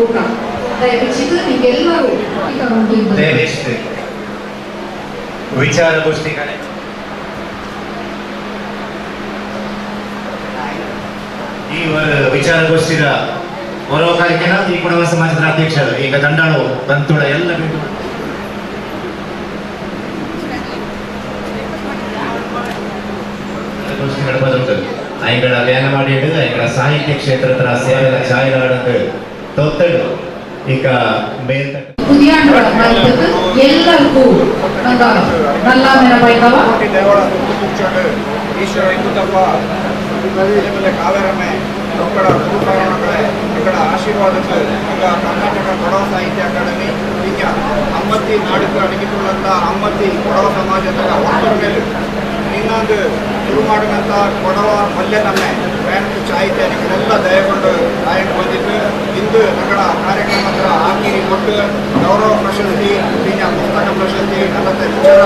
ಕೂಡ ದಯವಿಟ್ಟು ನೀವೆಲ್ಲರೂ ವಿಚಾರಗೋಷ್ಠಿ ಕಡೆ ಈ ವಿಚಾರಗೋಷ್ಠಿದ ಹೊರ ಕಾರ್ಯಕ್ರಮ ಈ ಕುಡವ ಸಮಾಜದ ಅಧ್ಯಕ್ಷರು ಈಗ ದಂಡಾಳು ಬಂತುಳ ಎಲ್ಲ ಐಗಳ ಧ್ಯಾನ ಮಾಡಿಡು ಐಗಳ ಸಾಹಿತ್ಯ ಕ್ಷೇತ್ರದ ಸೇವೆಯ ಛಾಯಲಾಡದು ತೊತ್ತಡು ಈಗ ಮೇಲ್ತ புதியாண்டு எல்லாருக்கும் நல்லா பைக்கவா ఈశ్వర ఇందు తప్ప కావేరమే ఇక్కడ భూప్రయాణಗಳೇ ఇక్కడ ಆಶೀರ್ವಾದಗಳು ಈಗ ಕರ್ನಾಟಕ ಕೊಡವ ಸಾಹಿತ್ಯ ಅಕಾಡೆಮಿ ಈಗ ಅಮ್ಮತ್ತಿ ನಾಡಿದ್ದು ಅಡಗಿಕೊಳ್ಳಂತ ಅಮ್ಮತ್ತಿ ಕೊಡವ ಸಮಾಜದ ಒಬ್ಬರ ಮೇಲೆ ಇನ್ನೊಂದು ಶುರು ಮಾಡಿದಂಥ ಕೊಡವ ಮಲ್ಯನಮ್ಮೆ ಪ್ರಯಾಣಕ್ಕೆ ಸಾಹಿತ್ಯಗಳೆಲ್ಲ ದಯಗೊಂಡು ಗಾಯಕ ಬಂದಿದ್ದು ಇಂದು ನಗರ ಕಾರ್ಯಕ್ರಮದ ಹಾಕಿರಿ ಕೊಟ್ಟು ಗೌರವ ಪ್ರಶಸ್ತಿ ಈಗ ಪುಸ್ತಕ ಪ್ರಶಸ್ತಿ ನಲ್ಲತ್ತೆ ವಿಚಾರ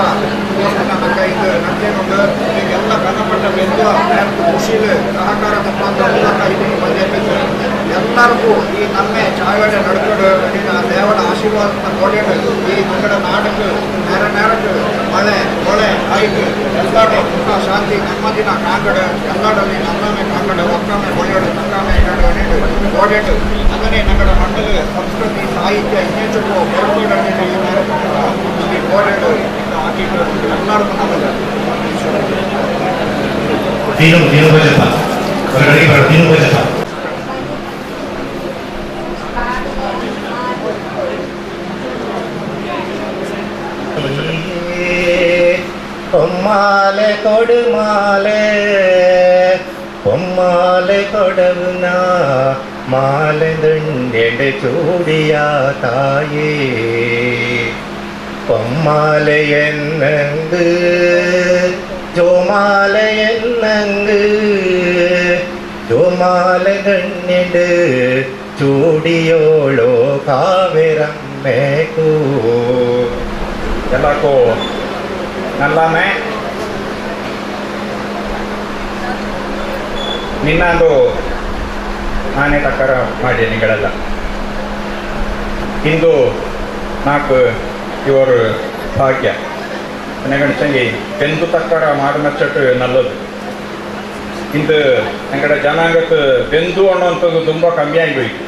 ನಕ್ಕ ಇದು ನಕ್ಕೆಗೊಂಡು ಈಗೆಲ್ಲ ಕನ್ನಪಟ್ಟ ಬೆಂದು ಪ್ರಯಾಣಕ್ಕೆ ಖುಷಿಲು ಸಹಕಾರ ತಪ್ಪಂತ ಮೂಲಕ ಇದನ್ನು ಬಂದಿರ್ಬೇಕು ಎಲ್ಲರಿಗೂ ಈ ನಮ್ಮೆ ಚಾಯವಾಡೆ ನಡ್ಕೊಂಡು ಈಗ ದೇವರ ಆಶೀರ್ವಾದ ಕೊಡೇಡು ಈ ನಗರ ನಾಡಕ್ಕೆ ನೆರಕ್ಕೆ ಮಳೆ ಹೊಳೆ ಆಯ್ತು ಎಲ್ಲರೂ ಸುಖ ಶಾಂತಿ ನೆಮ್ಮದಿನ ಕಾಂಗಡು ಎಲ್ಲರಲ್ಲಿ ನನ್ನಮೆ ಕಾಂಗಡು ಒಕ್ಕಮೆ ಹೊಳೆಯೋಡು ನಕ್ಕಮೆ ಕಾಡು ಓಡೇಡು ಅದನ್ನೇ ನಗರ ಮಂಡಲ ಸಂಸ್ಕೃತಿ ಸಾಹಿತ್ಯ ಇನ್ನೆಚ್ಚು ಬೆಳವಣಿಗೆ ಈ ಓಡೇಡು ಹಾಕಿಗಳು ಎಲ್ಲರಿಗೂ ನಮ್ಮದು பொம்மாலை கொடுமாலை பொம்மாலை கொடுனா மாலை துண்டெடு சூடியா தாயே பொம்மாலை என்னங்கு ஜோமாலை என்னங்கு ஜோமாலை துண்டெடு ಚೂಡಿಯೋಳೋ ಕಾವೇರಮ್ಮೆಗೂ ಎಲ್ಲಕ್ಕೂ ನಲ್ಲಮೆ ನಿನ್ನದು ನಾನೇ ತಕ್ಕರ ಮಾಡಿ ನಿಗಳೆಲ್ಲ ಇಂದು ನಾಲ್ಕು ಇವರು ಭಾಗ್ಯ ನೆಗಣಿಸಂಗಿ ಬೆಂದು ತಕ್ಕರ ಮಾಡುಮಚ್ಚಟ್ಟು ನಲ್ಲದು ಇಂದು ಎಂಗಡ ಜನಾಂಗಕ್ಕೆ ಬೆಂದು ಅನ್ನುವಂಥದ್ದು ತುಂಬ ಕಮ್ಮಿ ಆಗಿಬಿಟ್ಟು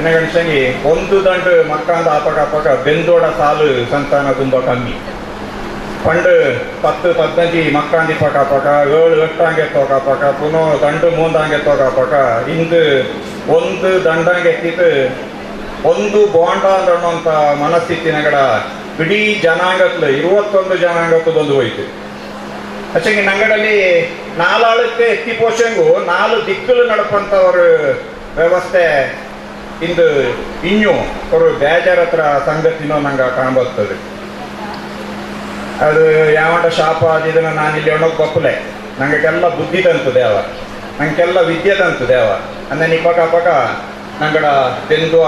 ನೆಗಣಿಸಂಗಿ ಒಂದು ದಂಡು ಮಕ್ಕಂದ ಅಪಕ ಬೆಂದೋಡ ಸಾಲು ಸಂತಾನ ತುಂಬ ಕಮ್ಮಿ ಪಂಡು 10-15 ಮಕ್ಕಂದಿ ಪಕ 7-8 ಅಂಗೆ ಪಕ ಪುನಃ ದಂಡು ಮೂಂದಂಗೆ ಪಕ ಇಂದು ಒಂದು ದಂಡಂಗೆ ಎತ್ತಿತ್ತು ಒಂದು ಬಾಂಡ ಅನ್ನುವಂಥ ಮನಸ್ಥಿತಿನಗಡ ಇಡೀ ಜನಾಂಗತ್ಲು 21 ಜನಾಂಗತ್ತದೊಂದು ಹೋಯ್ತು ಅಚ್ಚಂಗಿ ನಂಗಡಲ್ಲಿ 4 ಆಳಕ್ಕೆ ಎತ್ತಿ ಪೋಷಂಗು 4 ದಿಕ್ಕಲು ನಡಪಂಥವ್ರ ವ್ಯವಸ್ಥೆ ಇಂದು ಇನ್ನೂ ಅವರು ಬೇಜಾರ ಹತ್ರ ಸಂಗತಿನೋ ನಂಗೆ ಕಾಣಬರ್ತದೆ ಅದು ಯಾವಂಟ ಶಾಪ ಅದಿದ್ದನ್ನು ನಾನು ಇಲ್ಲಿ ಒಣಗಿ ಬಪ್ಪಲೆ ನಂಗೆಲ್ಲ ಬುದ್ಧಿ ತಂತು ದೇವ ನಂಗೆಲ್ಲ ವಿದ್ಯೆ ತಂತು ದೇವ ಅಂದನಿ ಪಕ ನಂಗಡ ತೆಂದುವ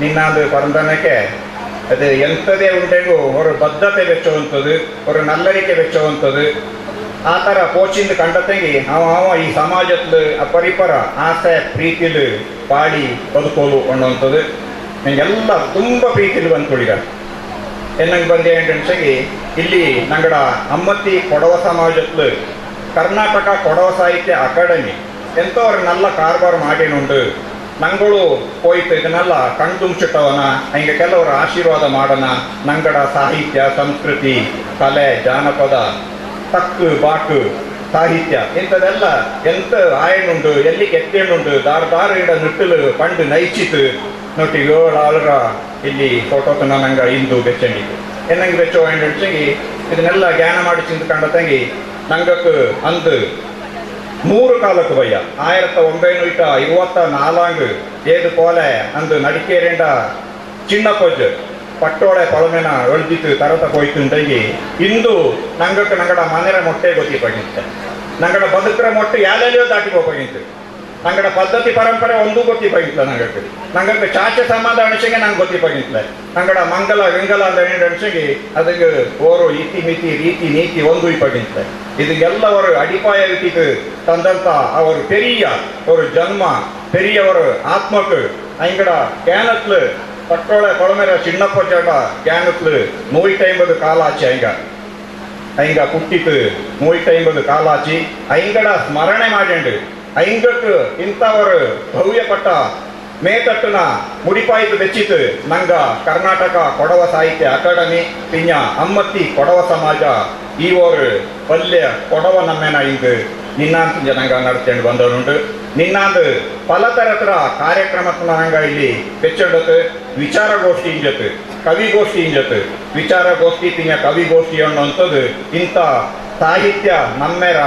ನಿನ್ನಾದು ಪರಂದನಕ್ಕೆ ಅದು ಎಂಥದೇ ಉಂಟೆಗೂ ಅವರು ಬದ್ಧತೆ ಬೆಚ್ಚುವಂಥದ್ದು ಅವರು ನಲ್ಲರಿಕೆ ಬೆಚ್ಚುವಂಥದ್ದು ಆ ಥರ ಕೋಚಿಂದ ಕಂಡತೆಂಗಿ ಅವ ಈ ಸಮಾಜದ ಪರಿಪರ ಆಸೆ ಪ್ರೀತಿಲು ಪಾಡಿ ಬದುಕೋಲು ಅನ್ನುವಂಥದ್ದು ನಂಗೆಲ್ಲ ತುಂಬ ಪ್ರೀತಿಲು ಬಂದ್ಕೊಳಿಗ ಎನ್ನಂಗೆ ಬಂದೆ ಅಂತಂಗಿ ಇಲ್ಲಿ ನಂಗಡ ಅಮ್ಮತ್ತಿ ಕೊಡವ ಸಮಾಜತ್ಲು ಕರ್ನಾಟಕ ಕೊಡವ ಸಾಹಿತ್ಯ ಅಕಾಡೆಮಿ ಎಂಥವ್ರು ನಲ್ಲ ಕಾರ್ಬಾರ್ ಮಾಡೇನುಂಡು ನಂಗಳು ಹೋಯ್ತು ಇದನ್ನೆಲ್ಲ ಕಣ್ತುಂಬಿಟ್ಟವನ ಹಿಂಗೆ ಕೆಲವರು ಆಶೀರ್ವಾದ ಮಾಡೋಣ ನಂಗಡ ಸಾಹಿತ್ಯ ಸಂಸ್ಕೃತಿ ಕಲೆ ಜಾನಪದ ತಕ್ಕು ಬಾಕು ಸಾಹಿತ್ಯ ಇಂಥದೆಲ್ಲ ಎಂತ ಆಯನುಂಡು ಎಲ್ಲಿ ಕೆತ್ತೇನುಂಡು ದಾರ ಇಡ ನಿಟ್ಟಲು ಪಂಡು ನೈಚಿತು ನೋಟಿ 7 ಆಳರ ಇಲ್ಲಿ ಫೋಟೋತನ ನಂಗೆ ಇಂದು ಬೆಚ್ಚಂಗಿತ್ತು ಎನ್ನಂಗೆ ಬೆಚ್ಚೋ ಅಂಡಿ ಇದನ್ನೆಲ್ಲ ಜ್ಞಾನ ಮಾಡಿ ಚಿಂತ್ಕೊಂಡ ತಂಗಿ ನಂಗಕ್ಕೆ ಅಂದು 3 ಕಾಲಕ್ಕೆ ಬಯ್ಯ 1924 ಏದು ಕೋಲೆ ಅಂದು ನಡಿಕೇರಿಂದ ಚಿನ್ನಪ್ಪಜ್ ಪಟ್ಟೋಳೆ ಪಳಮೆನ ಎಳ್ದಿತ್ತು ತರತ ಹೋಯ್ತುಂಟಗಿ ಇಂದು ನಂಗಕ್ಕೆ ನಂಗಡ ಮನೆಯ ಮೊಟ್ಟೆ ಗೊತ್ತಿಪ್ಪಾಗಿತ್ತೆ ನಂಗಡ ಬದುಕರ ಮೊಟ್ಟೆ ಯಾಲೆಲ್ಲಿಯೋ ದಾಟಿ ಹೋಗಿತ್ತು ನಂಗಡ ಪದ್ಧತಿ ಪರಂಪರೆ ಒಂದೂ ಗೊತ್ತಿಪ್ಪಾಗಿತ್ತಲ್ಲ ನಂಗಕ್ಕೆ ಚಾಚೆ ಸಮಾಧ ಅಣಸೆಗೆ ನಂಗೆ ಗೊತ್ತಿಪ್ಪಾಗಿತ್ತಲೆ ನಂಗಡ ಮಂಗಲ ಗಂಗಲ ಅಂತ ಅಣಸೆಗೆ ಅದಕ್ಕೆ ಓರು ಇತಿ ಮಿತಿ ರೀತಿ ನೀತಿ ಒಂದು ಇಪ್ಪಾಗಿತ್ತೆ ಇದಕ್ಕೆಲ್ಲ ಅವರು ಅಡಿಪಾಯ ಇಟ್ಟಿದ್ದು ತಂದಂತ ಅವರು ಪೆರಿಯ ಅವರು ಜನ್ಮ ಪೆರಿಯವರ ಆತ್ಮಕ್ಕೆ ஐங்கட கேனத்துல பட்டோள குழந்தை சின்னப்ப சேட்டா கேனத்துல 150 காலாச்சு ஐங்க புಟ್ಟಿத்து 150 ಕಾಲಾಚಿ ಐಂಗಡ ಸ್ಮರಣೆ ಮಾಡಿಂಡು ಐಂಗಕ್ಕೆ ಇಂಥ ஒரு ಭವ್ಯಪಟ್ಟ ಮೇತಟ್ಟನ ಮುಡಿಪಾಯಿತು ಬೆಚ್ಚಿತು ನಂಗ ಕರ್ನಾಟಕ ಕೊಡವ ಸಾಹಿತ್ಯ ಅಕಾಡೆಮಿ ಪಿಂಜ ಅಮ್ಮತ್ತಿ ಕೊಡವ ಸಮಾಜ ಈ ஒரு ಪಲ್ಯ ಕೊಡವ ನಮ್ಮೆನ ಇಂದು ನಿನ್ನಾಂತ ಜನಂಗ ನಡ್ಕೊಂಡು ಬಂದವನುಂಟು ನಿನ್ನಾಂದು ಪಲತರತರ ಕಾರ್ಯಕ್ರಮಕ್ಕೆ ನಂಗ ಇಲ್ಲಿ ಬೆಚ್ಚಂಡತ್ತು ವಿಚಾರಗೋಷ್ಠಿ ಇಂಜತ್ತು ಕವಿಗೋಷ್ಠಿ ಇಂಜತ್ತು ವಿಚಾರಗೋಷ್ಠಿ ಪಿಂಜ ಕವಿಗೋಷ್ಠಿ ಅನ್ನುವಂಥದ್ದು ಇಂಥ ಸಾಹಿತ್ಯ ನಮ್ಮೆರ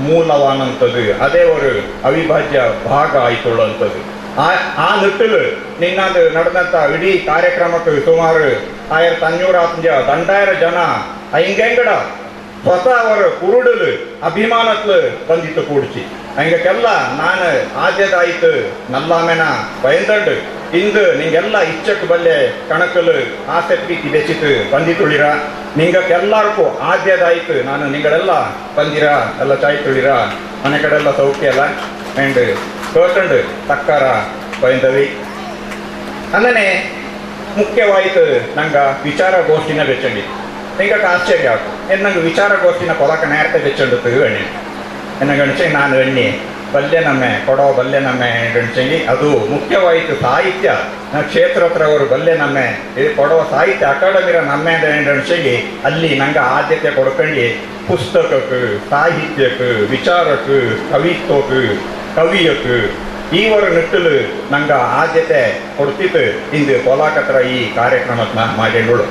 ಮೂಲವಾನಂಥದ್ದು ಅದೇ ஒரு ಅವಿಭಾಜ್ಯ ಭಾಗ ಆಯ್ತುಳ್ಳಂಥದ್ದು ಆ ನಿಟ್ಟಿಲು ನಿನ್ನದು ನಡೆದಂಥ ಇಡೀ ಕಾರ್ಯಕ್ರಮಕ್ಕೆ ಸುಮಾರು 1500 2000 ಜನ ಹಿಂಗೆಂಗಡ ಸ್ವತಃ ಅವರ ಕುರುಡಲು ಅಭಿಮಾನತ್ಲು ಬಂದಿತ್ತು ಕೂಡಿಸಿ ಹಂಗಕ್ಕೆಲ್ಲ ನಾನು ಆದ್ಯದಾಯಿತು ನಲ್ಲಾಮೆನ ಬಯಂದಂಡು ಇಂದು ನಿಂಗೆಲ್ಲ ಇಚ್ಚಕ್ಕೆ ಬಲ್ಲೆ ಕಣಕಲು ಆಸೆ ಪ್ರೀತಿ ಬೆಚ್ಚಿತು ಬಂದಿತುಳಿರ ನಿಂಗಕ್ಕೆಲ್ಲರಿಗೂ ಆದ್ಯದಾಯಿತು ನಾನು ನಿಂಗಳೆಲ್ಲ ಬಂದಿರ ಎಲ್ಲ ಚಾಯ್ ತುಳಿರ ಮನೆ ಕಡೆಲ್ಲ ಸೌಖ್ಯ ಅಲ್ಲ ಆ್ಯಂಡ್ ಕೇಳ್ಕೊಂಡು ತಕ್ಕಾರ ಬಯಂದವಿ ಅಂದನೆ ಮುಖ್ಯವಾಯಿತು ನಂಗ ವಿಚಾರಗೋಷ್ಠಿನ ಬೆಚ್ಚಂಡಿ ನಿಂಗಕ್ಕೆ ಆಶ್ಚರ್ಯ ಆಯ್ತು ನಂಗೆ ವಿಚಾರಗೋಷ್ಠಿನ ಕೊಲಕ ನೇರತೆ ಬೆಚ್ಚಂಡುತ್ತು ಎಣ್ಣೆ ಎನ್ನ ಗಣಿಸಿ ನಾನು ಎಣ್ಣೆ ಬಲ್ಲೆ ನಮ್ಮೆ ಕೊಡೋ ಬಲ್ಲೆ ನಮ್ಮೆ ಗಣಿಸಂಗಿ ಅದು ಮುಖ್ಯವಾಯಿತು ಸಾಹಿತ್ಯ ಕ್ಷೇತ್ರ ಹತ್ರ ಅವರು ಬಲ್ಲೆ ನಮ್ಮೆ ಇದು ಕೊಡೋ ಸಾಹಿತ್ಯ ಅಕಾಡೆಮಿರ ನಮ್ಮೆ ಗಣಿಸಂಗಿ ಅಲ್ಲಿ ನಂಗೆ ಆದ್ಯತೆ ಕೊಡ್ಕೊಂಡು ಪುಸ್ತಕಕ್ಕೆ ಸಾಹಿತ್ಯಕ್ಕೆ ವಿಚಾರಕ್ಕೆ ಕವಿತ್ವಕ್ಕೆ ಕವಿಯಕ್ಕೆ ಈ ಒಂದು ನಿಟ್ಟಿಲು ನಂಗೆ ಆದ್ಯತೆ ಕೊಡ್ತಿತ್ತು ಇಂದು ಕೊಲಾಕತ್ರ ಈ ಕಾರ್ಯಕ್ರಮನ ಮಾಡಿಗಳು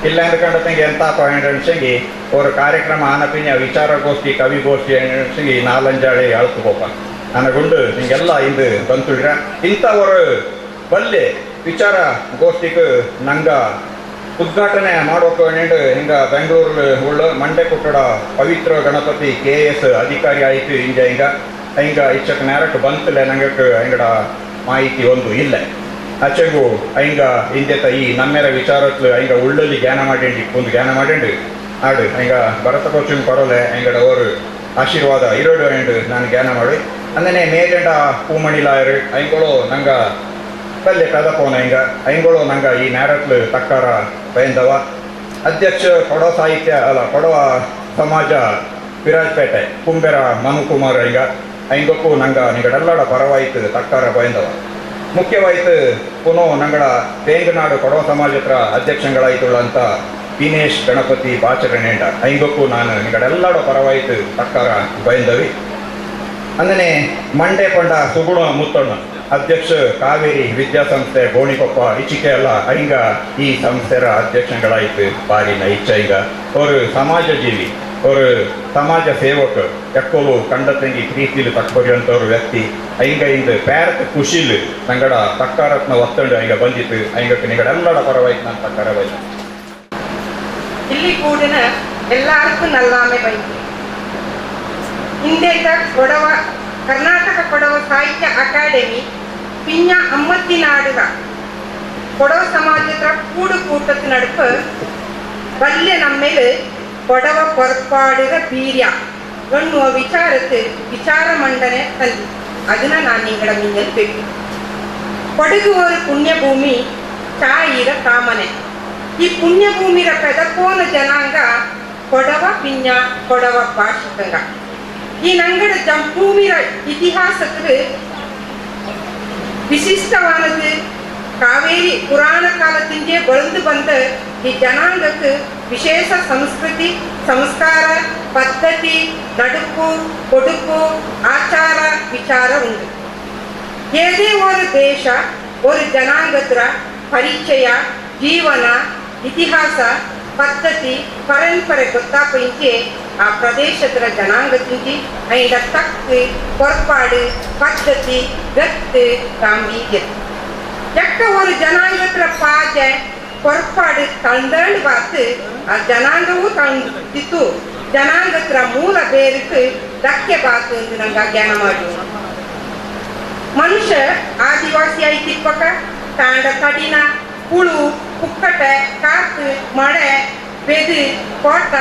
ಇಲ್ಲ ಅಂದ್ಕೊಂಡಂಗೆ ಎಂತ ಪಾಯಿಂಟ್ ಅನ್ಸಂಗಿ ஒரு ಕಾರ್ಯಕ್ರಮ ಆನಪಿನ ವಿಚಾರಗೋಷ್ಠಿ ಕವಿಗೋಷ್ಠಿ ಅನ್ಸಂಗಿ 4-5 ಅಳ್ಕೋಪ ನನಗುಂಡು ನಿಂಗೆಲ್ಲ ಇಂದು ಬಂತುಳ್ರ ಇಂಥ ஒரு ಬಲ್ಲೆ ವಿಚಾರ ಗೋಷ್ಠಿಗೆ ನಂಗ ಉದ್ಘಾಟನೆ ಮಾಡೋಕೆ ಹಿಂಗ ಬೆಂಗಳೂರು ಉಳ್ಳು ಮಂಡೆ ಕುಟ್ಟಡ ಪವಿತ್ರ ಗಣಪತಿ KS ಅಧಿಕಾರಿ ಆಯಿತು ಹಿಂಗ ಇಚ್ಚಕ್ಕೆ ನೇರಕ್ಕೆ ಬಂತಲೆ ನಂಗಕ್ಕೆ ಹಿಂಗಡ ಮಾಹಿತಿ ಒಂದು ಇಲ್ಲ ಅಚ್ಚೆಗೂ ಹಿಂಗ ಹಿಂದೆತ ಈ ನಮ್ಮೆರ ವಿಚಾರತ್ಲು ಹಿಂಗ ಉಳ್ಳಲ್ಲಿ ಜ್ಞಾನ ಮಾಡಿ ಒಂದು ಜ್ಞಾನ ಮಾಡಿ ಆಡು ಹಿಂಗ ಭರತ ಕೋಚಿನ ಕೊರಲೆ ಹಿಂಗಡ ಅವರು ಆಶೀರ್ವಾದ ಇರೋಡು ಅಂಡು ನಾನು ಜ್ಞಾನ ಮಾಡಿ ಅಂದನೆ ಮೇಜೆಂಡ ಪೂಮಣಿಲಾಯರು ಹಿಂಗಳು ನಂಗ ಬಲ್ಲೆ ಕದಪೋನ ಹಿಂಗಳು ನಂಗ ಈ ನೇರತ್ಲು ತಕ್ಕಾರ ಬಯಂದವ ಅಧ್ಯಕ್ಷ ಕೊಡವ ಸಾಹಿತ್ಯ ಅಲ್ಲ ಕೊಡವ ಸಮಾಜ ವಿರಾಜಪೇಟೆ ಕುಂಬೆರ ಮನುಕುಮಾರ್ ಹಿಂಗಕ್ಕೂ ನಂಗ ನಿಗಡೆಲ್ಲಡ ಪರವಾಯಿತು ತಕ್ಕಾರ ಬಯಂದವ ಮುಖ್ಯವಾಯಿತು ಪುನಃ ನಂಗಡ ಬೇಂಗನಾಡು ಕೊಡವ ಸಮಾಜ ಹತ್ರ ಅಧ್ಯಕ್ಷಗಳಾಯ್ತುಳ್ಳಂತ ದಿನೇಶ್ ಗಣಪತಿ ಬಾಚರಣೆಂಡ ಹಿಂಗಕ್ಕೂ ನಾನು ನಿಗಡೆಲ್ಲಡ ಪರವಾಯಿತು ತಕ್ಕಾರ ಬಯಂದವಿ ಅಂದನೆ ಮಂಡೆ ಪಂಡ ಸುಗುಣ ಮುತ್ತಣ್ಣ ಅಧ್ಯಕ್ಷ ಕಾವೇರಿ ವಿದ್ಯಾಸಂಸ್ಥೆ ಗೋಣಿಕೊಪ್ಪ ಇಚಿಕೆ ಎಲ್ಲ ಹಿಂಗ ಈ ಸಂಸ್ಥೆರ ಅಧ್ಯಕ್ಷಗಳಾಯ್ತು ಬಾರಿನ ಇಚ್ಛ ಹಿಂಗ ಅವರು ಸಮಾಜ ಜೀವಿ ಅವರು ಸಮಾಜ ಸೇವಕ ಎಕ್ಕೋಲು ಕಂಡತಂಗಿ ಪ್ರೀತಿಲು ತಕ್ಕೊರಿಯಂಥವ್ರು ವ್ಯಕ್ತಿ ಹಿಂಗ ಇಂದು ಪ್ಯಾರತ್ ಖುಷಿಲು ನಂಗಡ ತಕ್ಕಾರತ್ನ ಒತ್ತಂಡು ಹಿಂಗ ಬಂದಿತ್ತು ಹಿಂಗಕ್ಕೆ ನಿಗಡೆಲ್ಲಡ ಪರವಾಯ್ತು ನಾನು ತಕ್ಕಾರ ಬೈತು ಇಲ್ಲಿ ಕೂಡಿನ ಎಲ್ಲಾರ್ಗೂ ನಲ್ಲಾಮೆ ಬೈತು ಹಿಂದೆತ ಕೊಡವ ಕರ್ನಾಟಕ ಕೊಡವ ಸಾಹಿತ್ಯ ಅಕಾಡೆಮಿ ಪಿಂಜ ಅಮ್ಮತ್ತಿನಾಡುಗ ಕೊಡವ ಸಮಾಜದ ಕೂಡು ಕೂಟத்து நடுப்பு ಬಲ್ಲೆ நம்மேல் ಕೊಡವ பொறுப்பாடுக ಬೀರ್ಯ ಎನ್ನುವ ವಿಚಾರಕ್ಕೆ ವಿಚಾರ ಮಂಡನೆ ತಂದು ಅದನ್ನ ನಾನು ನಿಂಗಡ ಮುಂದೆ ಬೇಕು ಕೊಡಗು ஒரு ಪುಣ್ಯಭೂಮಿ ಚಾಯಿರ ಕಾಮನೆ ಈ ಪುಣ್ಯಭೂಮಿರ ಪೆದಪೋನ ಜನಾಂಗ ಕೊಡವ ಪಿಂಜ ಕೊಡವ ಭಾಷಿಕಂಗ ಈ ನಂಗಡ ಜಂಪೂಮಿರ ಇತಿಹಾಸಕ್ಕೆ ವಿಶಿಷ್ಟವಾನದು ಕಾವೇರಿ ಪುರಾಣ ಕಾಲದಿಂದೇ ಬೆಳೆದು ಬಂದ ಈ ಜನಾಂಗಕ್ಕೆ ವಿಶೇಷ ಸಂಸ್ಕೃತಿ ಸಂಸ್ಕಾರ ಪದ್ಧತಿ ನಡುಕು ಕೊಡುಕು ಆಚಾರ ವಿಚಾರ ಉಂಟು ಏದೇ ಒಂದು ದೇಶ ಒಂದು ಜನಾಂಗದ ಪರಿಚಯ ಜೀವನ ಇತಿಹಾಸ ಪದ್ಧತಿ ಪರಂಪರೆ ಗೊತ್ತಾಪಂಚೆ ಆ ಪ್ರದೇಶದ ಜನಾಂಗದಿಂಚಿ ಐಂಡ ತಕ್ಕು ಕೊರ್ಪಾಡು ಪದ್ಧತಿ ಗತ್ತು ಗಾಂಭೀರ್ಯ ಎಕ್ಕ ಒಂದು ಜನಾಂಗದ ಪಾಜ ಕೊರ್ಪಾಡು ತಂದಂಡು ಬಾತು ಆ ಜನಾಂಗವೂ ತಂದಿತ್ತು ಜನಾಂಗದ ಮೂಲ ಬೇருக்கு ಧಕ್ಕೆ ಬಾತು ಎಂದು ನಂಗೆ ಜ್ಞಾನ ಮಾಡಿ ಮನುಷ್ಯ ಆದಿವಾಸಿ ಐತಿಪ್ಪಕ ತಾಂಡ ಕಡಿನ ಹುಳು ಕುಕ್ಕಟೆ ಕಾತು ಮಳೆ ಬೆದು ಕೋಟ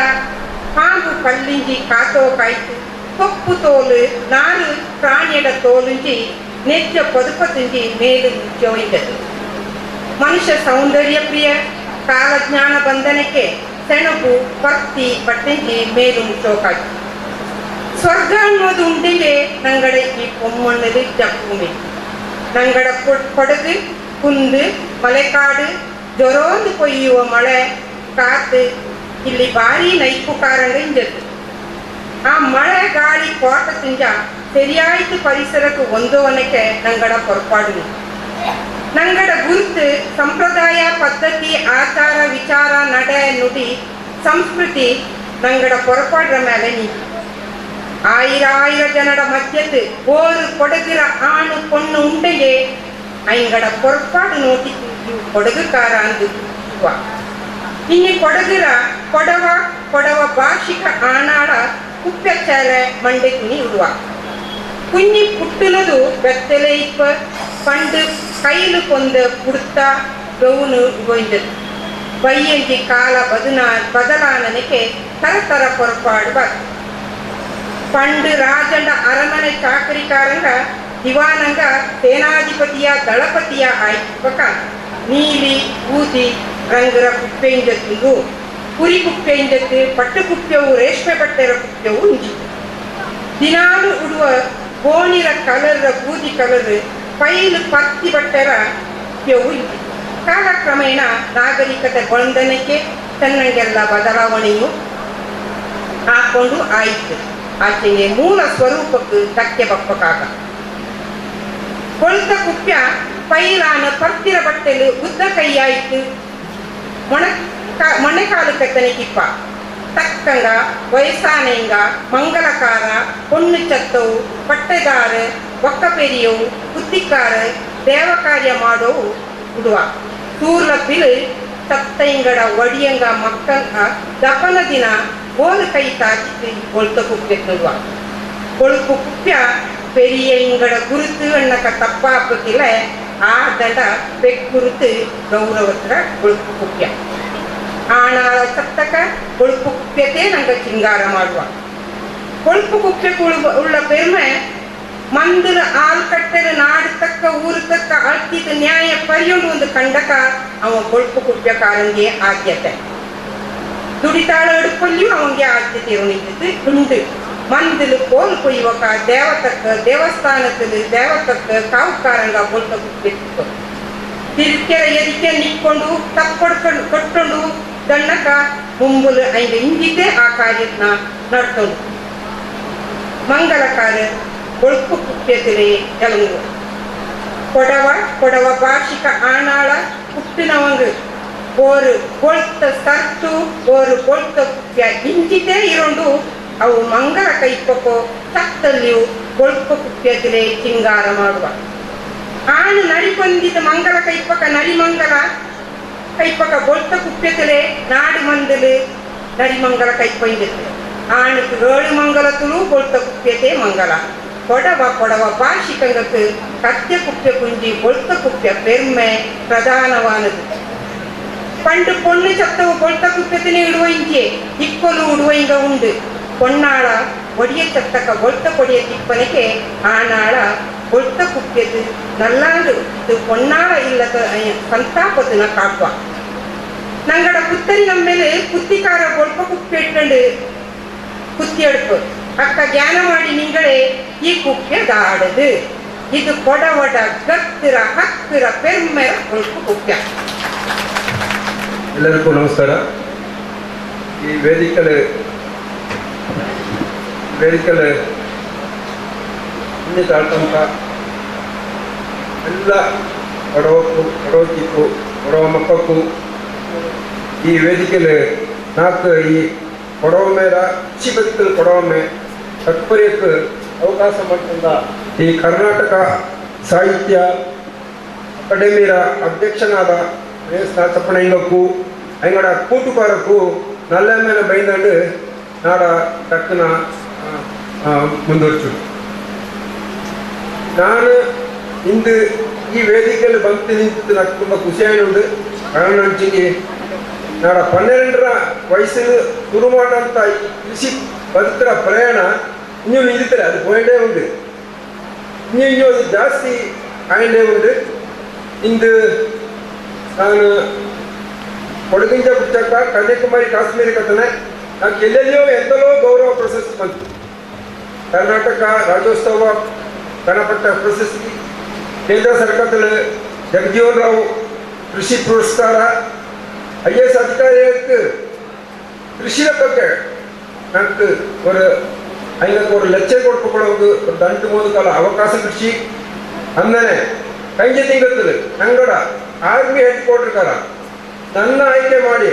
ಪಾಂಬು ಕಲ್ಲಿಂಜಿ ಕಾತೋ ಕಾಯ್ತು ಕೊಪ್ಪು ತೋಲು ನಾರು ಪ್ರಾಣಿಯಡ ತೋಲುಂಜಿ ನೆಚ್ಚ ಪದುಪತಿಂಜಿ ಮೇಲು ಜೋಯಿಗದು ಮನುಷ್ಯ ಸೌಂದರ್ಯ ಪ್ರಿಯ ಕಾಲಜ್ಞಾನ ಬಂಧನಕ್ಕೆ ಸೆಣಬು ಭಕ್ತಿ ಪಟ್ಟಂಜಿ ಮೇಲು ಚೋಕಾಗಿ ಸ್ವರ್ಗ ಅನ್ನೋದು ಉಂಡಿಗೆ ನಂಗಡ ಈ பொம்மಣ್ಣது ಜಪ್ಪುಮೆ ನಂಗಡ ಕೊಡಗು ಕುಂದು ಮಲೆಕಾಡು ಜೊರೋಂದು ಕೊಯ್ಯುವ ಮಳೆ ಕಾತು ಇಲ್ಲಿ ಭಾರಿ ನೈಪು ಕಾರಂಗ ಇಂಜದು ಆ ಮಳೆ ಗಾಳಿ ಕೋಟ ತುಂಜ ಸರಿಯಾಯಿತು ಪರಿಸರಕ್ಕೆ ಒಂದೋವನಕ್ಕೆ ನಂಗಡ ಹೊರಪಾಡು ನಂಗಡ ಗುರುತು ಸಂಪ್ರದಾಯ ಪದ್ಧತಿ ಆಚಾರ ವಿಚಾರ ನಡೆ ನುಡಿ ಸಂಸ್ಕೃತಿ ನಂಗಡ ಹೊರಪಾಡ್ರ ಮೇಲೆ ನೀತಿ ಆಯಿರ ಜನರ ಮಧ್ಯದ ಓರು ಕೊಡಗಿರ ಆಣು ಪೊಣ್ಣು ಉಂಡೆಗೆ ಐಂಗಡ ಹೊರಪಾಡು ನೋಟಿ ಕೊಡಗುಕಾರ ಅಂದು ಇನ್ನು ಕೊಡಗಿರ ಕೊಡವ ಭಾಷಿಕ ಆನಾಳ ಕುಪ್ಪೆಚಾಲೆ ಮಂಡೆ ಕುನಿ ಉಡುವ ಕುഞ്ഞി ಪುಟ್ಟುನದು ಬೆತ್ತಲೆ ಇಪ್ಪ ಪಂಡು ಕೈಲು ಕೊಂದ ಕುಡ್ತ ಗೌನು ಗೋಯ್ದದು ಬೈಯಂಜಿ ಕಾಲ ಬದಲಾನನಕ್ಕೆ ತರತರ ಹೊರಪಾಡು ಬಾರ್ದು ಪಂಡು ರಾಜಂಡ ಅರಮನೆ ಚಾಕರಿಕಾರಂಗ ದಿವಾನಂಗ ಸೇನಾಧಿಪತಿಯ ದಳಪತಿಯ ಆಯ್ಪಕ ನೀಲಿ ಊದಿ ರಂಗರ ಕುಪ್ಪೆಯಿಂದದ್ದು ಕುರಿ ಕುಪ್ಪೆಯಿಂದದ್ದು ಪಟ್ಟು ಕುಪ್ಪೆವು ರೇಷ್ಮೆ ಬಟ್ಟೆರ ಕುಪ್ಪೆವು ಉಂಜಿತು ದಿನಾಲು ಉಡುವ ಗೋಣಿರ ಕಲರ್ ಬೂದಿ ಕಲರ್ ಪೈಲು ಪತ್ತಿ ಬಟ್ಟೆರ ಕುಪ್ಪೆವು ಇತ್ತು ಕಾಲಕ್ರಮೇಣ ನಾಗರಿಕತೆ ಬಂಧನಕ್ಕೆ ತನ್ನಂಗೆಲ್ಲ ಬದಲಾವಣೆಯು ಹಾಕೊಂಡು ಆಯಿತು ಆಚೆಗೆ ಮೂಲ ಸ್ವರೂಪಕ್ಕೆ ಧಕ್ಕೆ ಬಪ್ಪಕಾಗ ಕೊಳ್ತ ಕುಪ್ಯ ಪೈಲಾನ ಪರ್ತಿರ ಬಟ್ಟೆಲು ಉದ್ದ ಕೈಯಾಯಿತು ಮೊಣೆಕಾಲು ಕತ್ತನಿಕಿಪ್ಪ ತಕ್ಕಂಗ ವಯಸ್ಸಾನೆಂಗ ಮಂಗಲಕಾರ பொண்ணு ಚತ್ತವು ಪಟ್ಟೆದಾರ ಒಕ್ಕ ಪೆರಿಯವು ಕುತ್ತಿಕಾರ ದೇವ ಕಾರ್ಯ ಮಾಡೋವು ಉಡುವ ಸೂರ್ಲ ಪಿಲು ಸತ್ತೈಂಗಡ ಒಡಿಯಂಗ ಮಕ್ಕಂಗ ದಪನ ದಿನ ಓಲು ಕೈ ತಾಚಿತ್ತು ಕೊಳ್ತ ಕುಪ್ಪೆ ನೋಡುವ ಕೊಳುಪು ಕುಪ್ಯ பெரிய இங்கட குருத்து அண்ணக்க தப்பாப்பத்தில ஆடட பெக்குருத்து கௌரவத்துல கொழுப்பு குப்பிய ஆனால சத்தக்க கொழுப்பு குப்பியத்தே நாங்க சிங்கார ಮಾಡುವ கொழுப்பு குப்பியக்கு உள்ள பெருமை ಮಂದರ ಆಲ್ ಕಟ್ಟೆರ ನಾಡು ತಕ್ಕ ಊರು ತಕ್ಕ ಅಳ್ತಿದ ನ್ಯಾಯ ಪರ್ಯೊಂಡು ಒಂದು ಕಂಡಕ ಅವ ಕೊಳ್ಪು ಕುಪ್ಯಕಾರಂಗೆ ಆದ್ಯತೆ ದುಡಿತಾಳ ಎಡುಕೊಳ್ಳಿಯೂ ಅವಂಗೆ ಆದ್ಯತೆ ಇರುಣಿದ್ದು ಉಂಡು ಮಂದಿಲು ಕೋಲು ಕೊಯ್ಯುವಕ ದೇವಸ್ಥಾನದಲ್ಲಿ ದೇವತಕ್ಕ ಕಾವುಕಾರಂಗ ಕೊಳ್ತ ಕುಪ್ಪಿತ್ತು ತಿರ್ಕೆರ ಎದಿಕೆ ನಿಕ್ಕೊಂಡು ತಕ್ಕೊಡ್ಕೊಂಡು ಕೊಟ್ಟೊಂಡು ದಣ್ಣಕ ಮುಂಬುಲು ಐದು ಇಂಜಿದ್ದೆ ಆ ಕಾರ್ಯನ ನಡ್ಕೊಂಡು ಮಂಗಲಕಾರ ಕೊಳ್ಪು ಕುಪ್ಪೆತಿರೆ ಎಲಂಗು ಕೊಡವ ಭಾಷಿಕ ಆನಾಳ ಕುಟ್ಟಿನವಂಗ ಓರು ಕೊಳ್ತ ಸರ್ತು ಓರು ಕೊಳ್ತ ಕುಪ್ಪೆ ಇಂಜಿದ್ದೇ ಇರೋಂಡು ಅವು ಮಂಗಲ ಕೈಪಕ್ಕೋ ತತ್ತಲ್ಲಿಯೂ ಕೊಳ್ಪು ಕುಪ್ಪೆತಿರೆ ಚಿಂಗಾರ ಮಾಡುವ ಆಣು ನಡಿಪೊಂದಿದ ಮಂಗಲ ಕೈಪಕ ನರಿಮಂಗಲ ಕೈಪಕ ಬೊಳ್ತ ಕುಪ್ಪೆತಿರೆ ನಾಡು ಮಂದಲು ನರಿಮಂಗಲ ಕೈಪೊಂದಿತ್ತು ಆಣುக்கு ஏழு மங்கலத்துலு பொழுத்த குப்பியத்தே மங்கள கொடவ பாஷிகங்களுக்கு கத்திய குப்பிய குஞ்சி பொழுத்த குப்பிய பெருமை பிரதானவானது பண்டு பொண்ணு சத்தவு பொழுத்த குப்பியத்தினை இடுவೈಂಜೆ ಇಕ್ಕೊಲು ಉಡುವೈಂಗ ಉಂಡು பொன்னாಳ ಒಡಿಯ ಚತ್ತಕ ಬೊಳ್ತ ಕೊಡಿಯ ತಿಪ್ಪನಿಗೆ ಆನಾಳ ಬೊಳ್ತ ಕುಪ್ಪಿಯದು ನಲ್ಲಾಂದು ಇದು பொன்னாಳ ಇಲ್ಲದ ಸಂತಾಪದನ ಕಾಡುವ ನಂಗಡ ಪುತ್ತರಿ ನಮ್ಮೇಲೆ ಕುತ್ತಿಕಾರ ಬೊಳ್ಪ ಕುಪ್ಪಿ ಇಟ್ಕೊಂಡು ಕುತ್ತಿ எடுப்பு ಅಕ್ಕ ಜ್ಞಾನ ಮಾಡಿ ನಿಂಗಳೇ ಈ ಕುಪ್ಪೆ ದಾಡದು ಇದು ಕೊಡವಡ ಗತ್ತಿರ ಹತ್ತಿರ ಪೆರ್ಮೆರ ಬೊಳ್ಪು ಕುಪ್ಪೆ. ಎಲ್ಲರಿಗೂ ನಮಸ್ಕಾರ. ಈ ವೇದಿಕಲು ಇನ್ನಿ ತಾಳ್ತಂತ ಎಲ್ಲ ಬಡವಕ್ಕು ಬಡವ ಮಕ್ಕಕ್ಕೂ ಈ ವೇದಿಕೆಲು ನಾಲ್ಕು ಈ ಕೊಡವ ಮೇಲ ಬದುಕಲು ಕೊಡವ ಮೇ ತಾತ್ಪರ್ಯಕ್ಕೆ ಅವಕಾಶ ಮಾಡ್ಕೊಂಡ ಈ ಕರ್ನಾಟಕ ಸಾಹಿತ್ಯ ಅಕಾಡೆಮಿಯ ಅಧ್ಯಕ್ಷನಾದ ಚಪ್ಪಣೆಂಗಕ್ಕೂ ಅಂಗಡ ಕೂಟುಕಾರಕ್ಕೂ ನಲ್ಲ ಮೇಲೆ ಬೈದಂಡು ನಾಡ ಟಕ್ಕನ ಮುಂದುವರ್ಚು ನಾನು ಇಂದು ಈ ವೇದಿಕೆಯಲ್ಲಿ ಬಂತು ನಿಂತಿದ್ದು నాకు ತುಂಬ ಖುಷಿಯಾಗಿರುವುದು. ಕಾರಣ ಹಂಚಿಗೆ ನಾಡ 12ರ ವಯಸ್ಸಿನ ಶುರು ಮಾಡಂತ ಕೃಷಿ ಬದುಕರ ಪ್ರಯಾಣ ಇನ್ನೂ ನಿಂತಿದ್ದಾರೆ, ಅದು ಹೋಯ್ಡೇ ಉಂಟು. ಇನ್ನೂ ಜಾಸ್ತಿ ಆಯನೆ ಉಂಟು ಇಂದು ನಾನು ಕೊಡಗಿಂಜ ಪುಸ್ತಕ ಕನ್ಯಾಕುಮಾರಿ ಕಾಶ್ಮೀರ ಕಥನೆ నాకు ಎಲ್ಲೆಲ್ಲೋ ಎಂತಲೋ ಗೌರವ ಪ್ರಶಸ್ತಿ ಬಂತು. ಕರ್ನಾಟಕ ರಾಜ್ಯೋತ್ಸವ ಗಣಪಟ್ಟ ಪ್ರಶಸ್ತಿ, ಕೇಂದ್ರ ಸರ್ಕಾರದಲ್ಲಿ ಜಗಜೀವನ್ ರಾವ್ ಕೃಷಿ ಪುರಸ್ಕಾರ, IAS அதிகாரிகளுக்கு கிருஷியை பற்றி எனக்கு ஒரு லட்சம் கொடுப்பவங்களுக்கு ஒரு 2-3 கால அவகாச கிருஷಿ ಅಂದರೆ ಕಂಜ ತಿಂಗತ್ತಲು ನಂಗಡ ಆರ್ಮಿ ಹೆಡ್ ಕ್ವಾರ್ಟರ್ ನನ್ನ ಆಯ್ಕೆ ಮಾಡಿ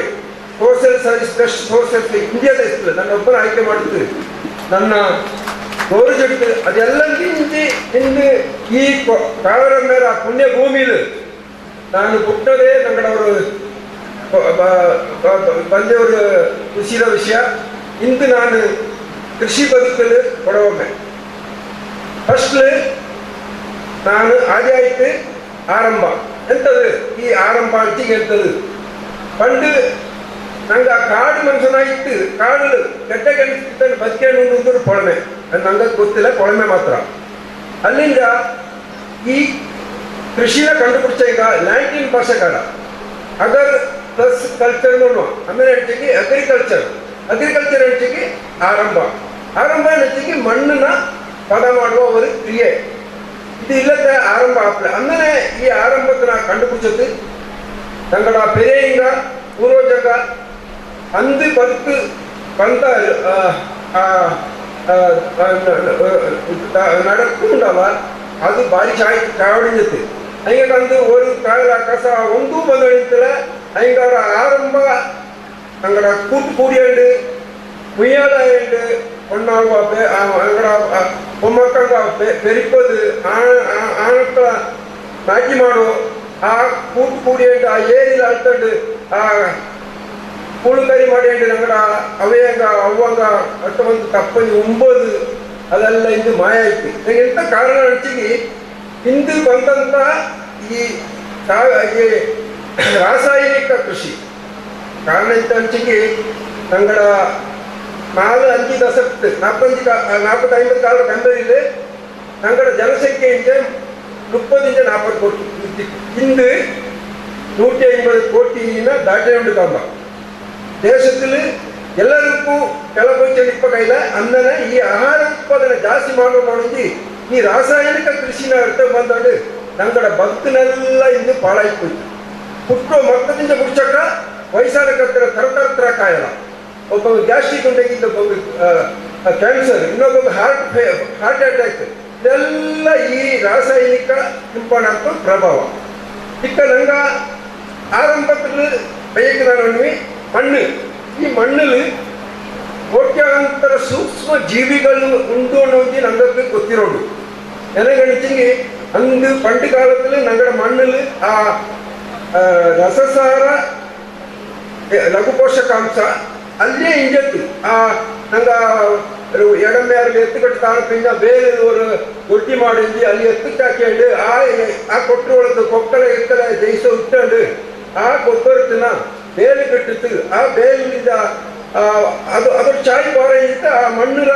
social service best social India ದೇಶದಲ್ಲಿ ನನ್ನ ಒಬ್ಬನ ಆಯ್ಕೆ ಮಾಡಿದ್ದು ನನ್ನ ಗೌರವಿಟ್ಟು ಅದೆಲ್ಲ ನಿಂತು ಇಂದು ಈ ಕಾವರ ಮೇಲ ಪುಣ್ಯ ಭೂಮಿಲಿ ನಾನು ಪುಟ್ಟದೇ ನಂಗಡವರು ಬಂದವರು ಖುಷಿಯ ವಿಷಯ. ಇಂದು ನಾನು ಕೃಷಿ ಬದುಕಲು ಕೊಡವೊಮ್ಮೆ ಫಸ್ಟ್ ನಾನು ಆದಾಯಕ್ಕೆ ಆರಂಭ ಎಂತದು ಈ ಆರಂಭ ಅಂತಿಗೆ ಎಂತದು ಪಂಡು ನಂಗೆ ಆ ಕಾಡು ಮನುಷ್ಯನಾಗಿತ್ತು ಕಾಡು ಕೆಟ್ಟ ಕೆಟ್ಟಿದ್ದನ್ನು ಬದುಕೊಂಡು ಕೊಳಮೆ ನಂಗೆ ಗೊತ್ತಿಲ್ಲ, ಕೊಳಮೆ ಮಾತ್ರ. ಅಲ್ಲಿಂದ ಈ ಕೃಷಿನ ಕಂಡುಪಿಡಿച്ച ಈಗ 19 ವರ್ಷಗಳ ಅಗರ್ ಪ್ಲಸ್ ಕಲ್ಚರ್ ನೋಡುವ ಆಮೇಲೆ ಹೆಚ್ಚಿಗೆ ಅಗ್ರಿಕಲ್ಚರ್ ಹೆಚ್ಚಿಗೆ ಆರಂಭ ಹೆಚ್ಚಿಗೆ ಮಣ್ಣನ್ನ ಪದ ಮಾಡುವ ಒಂದು ಕ್ರಿಯೆ ಇದು ಇಲ್ಲದ ಆರಂಭ ಆಪಲೆ ಅಂದರೆ ಈ ಆರಂಭದ ಕಂಡುಪಿಡಿಸದು ತಂಗಡ ಪೆರೆಯಿಂದ ಪೂರ್ವಜಗ ಅಂದು ಬದುಕು ಬಂದ നടക്കുന്നുണ്ടാവ അത് ഭാരി ചാവടിഞ്ഞെത്ത് അതിനെ കണ്ട് ഒരു കാല കസ ഒന്നും വന്നിടത്തില്ല അതിൻ്റെ ആരംഭ ഞങ്ങളുടെ കൂട്ടുകൂടിയുണ്ട് മുയ്യാളുണ്ട് ഒന്നാകുക ഞങ്ങളുടെ പൊമ്മക്കളുടെ പെരുപ്പത് ആണക്കള മാറ്റി മാടോ ആ കൂട്ടുകൂടിയുണ്ട് ആ ഏരിയിൽ അടുത്തുണ്ട് ആ ಕೂಳುಕರಿ ಮಾಡಿ ನಂಗಡ ಅವೇಂಗ ಅವ್ವಂಗ ಅಟ್ಟ ಒಂದು ತಪ್ಪನಿ 9 ಅದೆಲ್ಲ ಇಂದು ಮಾಯ ಆಯ್ತು. ನಂಗೆ ಎಂತ ಕಾರಣ ಹಂಚಿಗೆ ಇಂದು ಬಂದಂತ ಈ ರಾಸಾಯನಿಕ ಕೃಷಿ ಕಾರಣ ಇಂತ ಹಂಚಿಗೆ ನಂಗಡ 4-5 ದಶಕ 40-50 ಕಾಲ ಕಂಡರಿದೆ ನಂಗಡ ಜನಸಂಖ್ಯೆ 30-40 ಕೋಟಿ ಇಂದು 150 ಕೋಟಿನ ದಾಟಿ ಉಂಟು ಕಂಬ ದೇಶದಲ್ಲಿ ಎಲ್ಲರಿಗೂ ಕೆಲವೊಂದು ಇಪ್ಪ ಕೈಲ ಅಂದರೆ ಈ ಆಹಾರ ಉತ್ಪಾದನೆ ಜಾಸ್ತಿ ಮಾಡೋದು ಈ ರಾಸಾಯನಿಕ ಕೃಷಿನ ಅರ್ಥ ಬಂದೋಡು ನಂಗಡ ಬದುಕಿನೆಲ್ಲ ಇಂದು ಪಾಳಾಯ್ಕೋಯ್ತು. ಹುಟ್ಟೋ ಮಕ್ಕಳಿಂದ ಮುಡ್ಸಕ್ಕ ವಯಸ್ಸಾದ ಕತ್ತರ ತರತರ ಕಾಯಲ್ಲ. ಒಬ್ಬ ಗ್ಯಾಸ್ಟ್ರಿಕ್ ಉಂಟಾಗಿ ಇನ್ನೊಬ್ಬ ಕ್ಯಾನ್ಸರ್, ಇನ್ನೊಬ್ಬ ಹಾರ್ಟ್ ಅಟ್ಯಾಕ್, ಇದೆಲ್ಲ ಈ ರಾಸಾಯನಿಕ ಇಂಪಾರ್ಟೆಂಟ್ ಪ್ರಭಾವ. ಇಕ್ಕ ನಂಗ ಆರಂಭದಲ್ಲಿ ಬಯಕೆ ನಾನು ಮಣ್ಣು ಈ ಮಣ್ಣಲ್ಲಿ ಕೋಟ್ಯಾಂತರ ಸೂಕ್ಷ್ಮ ಜೀವಿಗಳು ಉಂಟು ಅನ್ನೋದು ನಂಗೆ ಗೊತ್ತಿರೋದು. ನನಗಣಿಸಿಗೆ ಅಂದು ಪಂಡು ಕಾಲದಲ್ಲಿ ನಂಗಡ ಮಣ್ಣಲ್ಲಿ ಆ ರಸಸಾರ ಲಘು ಪೋಷಕಾಂಶ ಅಲ್ಲೇ ಇಂಜತ್ತು ಆ ನಂಗೆ ಎಡಮೆಯಾರಿಗೆ ಎತ್ತುಕಟ್ಟು ತಾಣಪಿಂದ ಬೇರೆ ஒரு ಒಟ್ಟಿ ಮಾಡಿದ್ವಿ ಅಲ್ಲಿ ಎತ್ತಕ್ಕೆ ಹಾಕೊಂಡು ಆ ಕೊಟ್ಟರು ಕೊಕ್ಕಳ ಎತ್ತಲ ಜಯಿಸೋ ಇಟ್ಟಂಡು ಆ ಕೊಟ್ಟೋರ್ತಿನ ಬೇಲೆ ಕಟ್ಟಿತ್ತು. ಆ ಬೇಲಿನಿಂದ ಅದ್ರ ಚಾಯ್ ಬಾರ ಇತ್ತು ಆ ಮಣ್ಣರ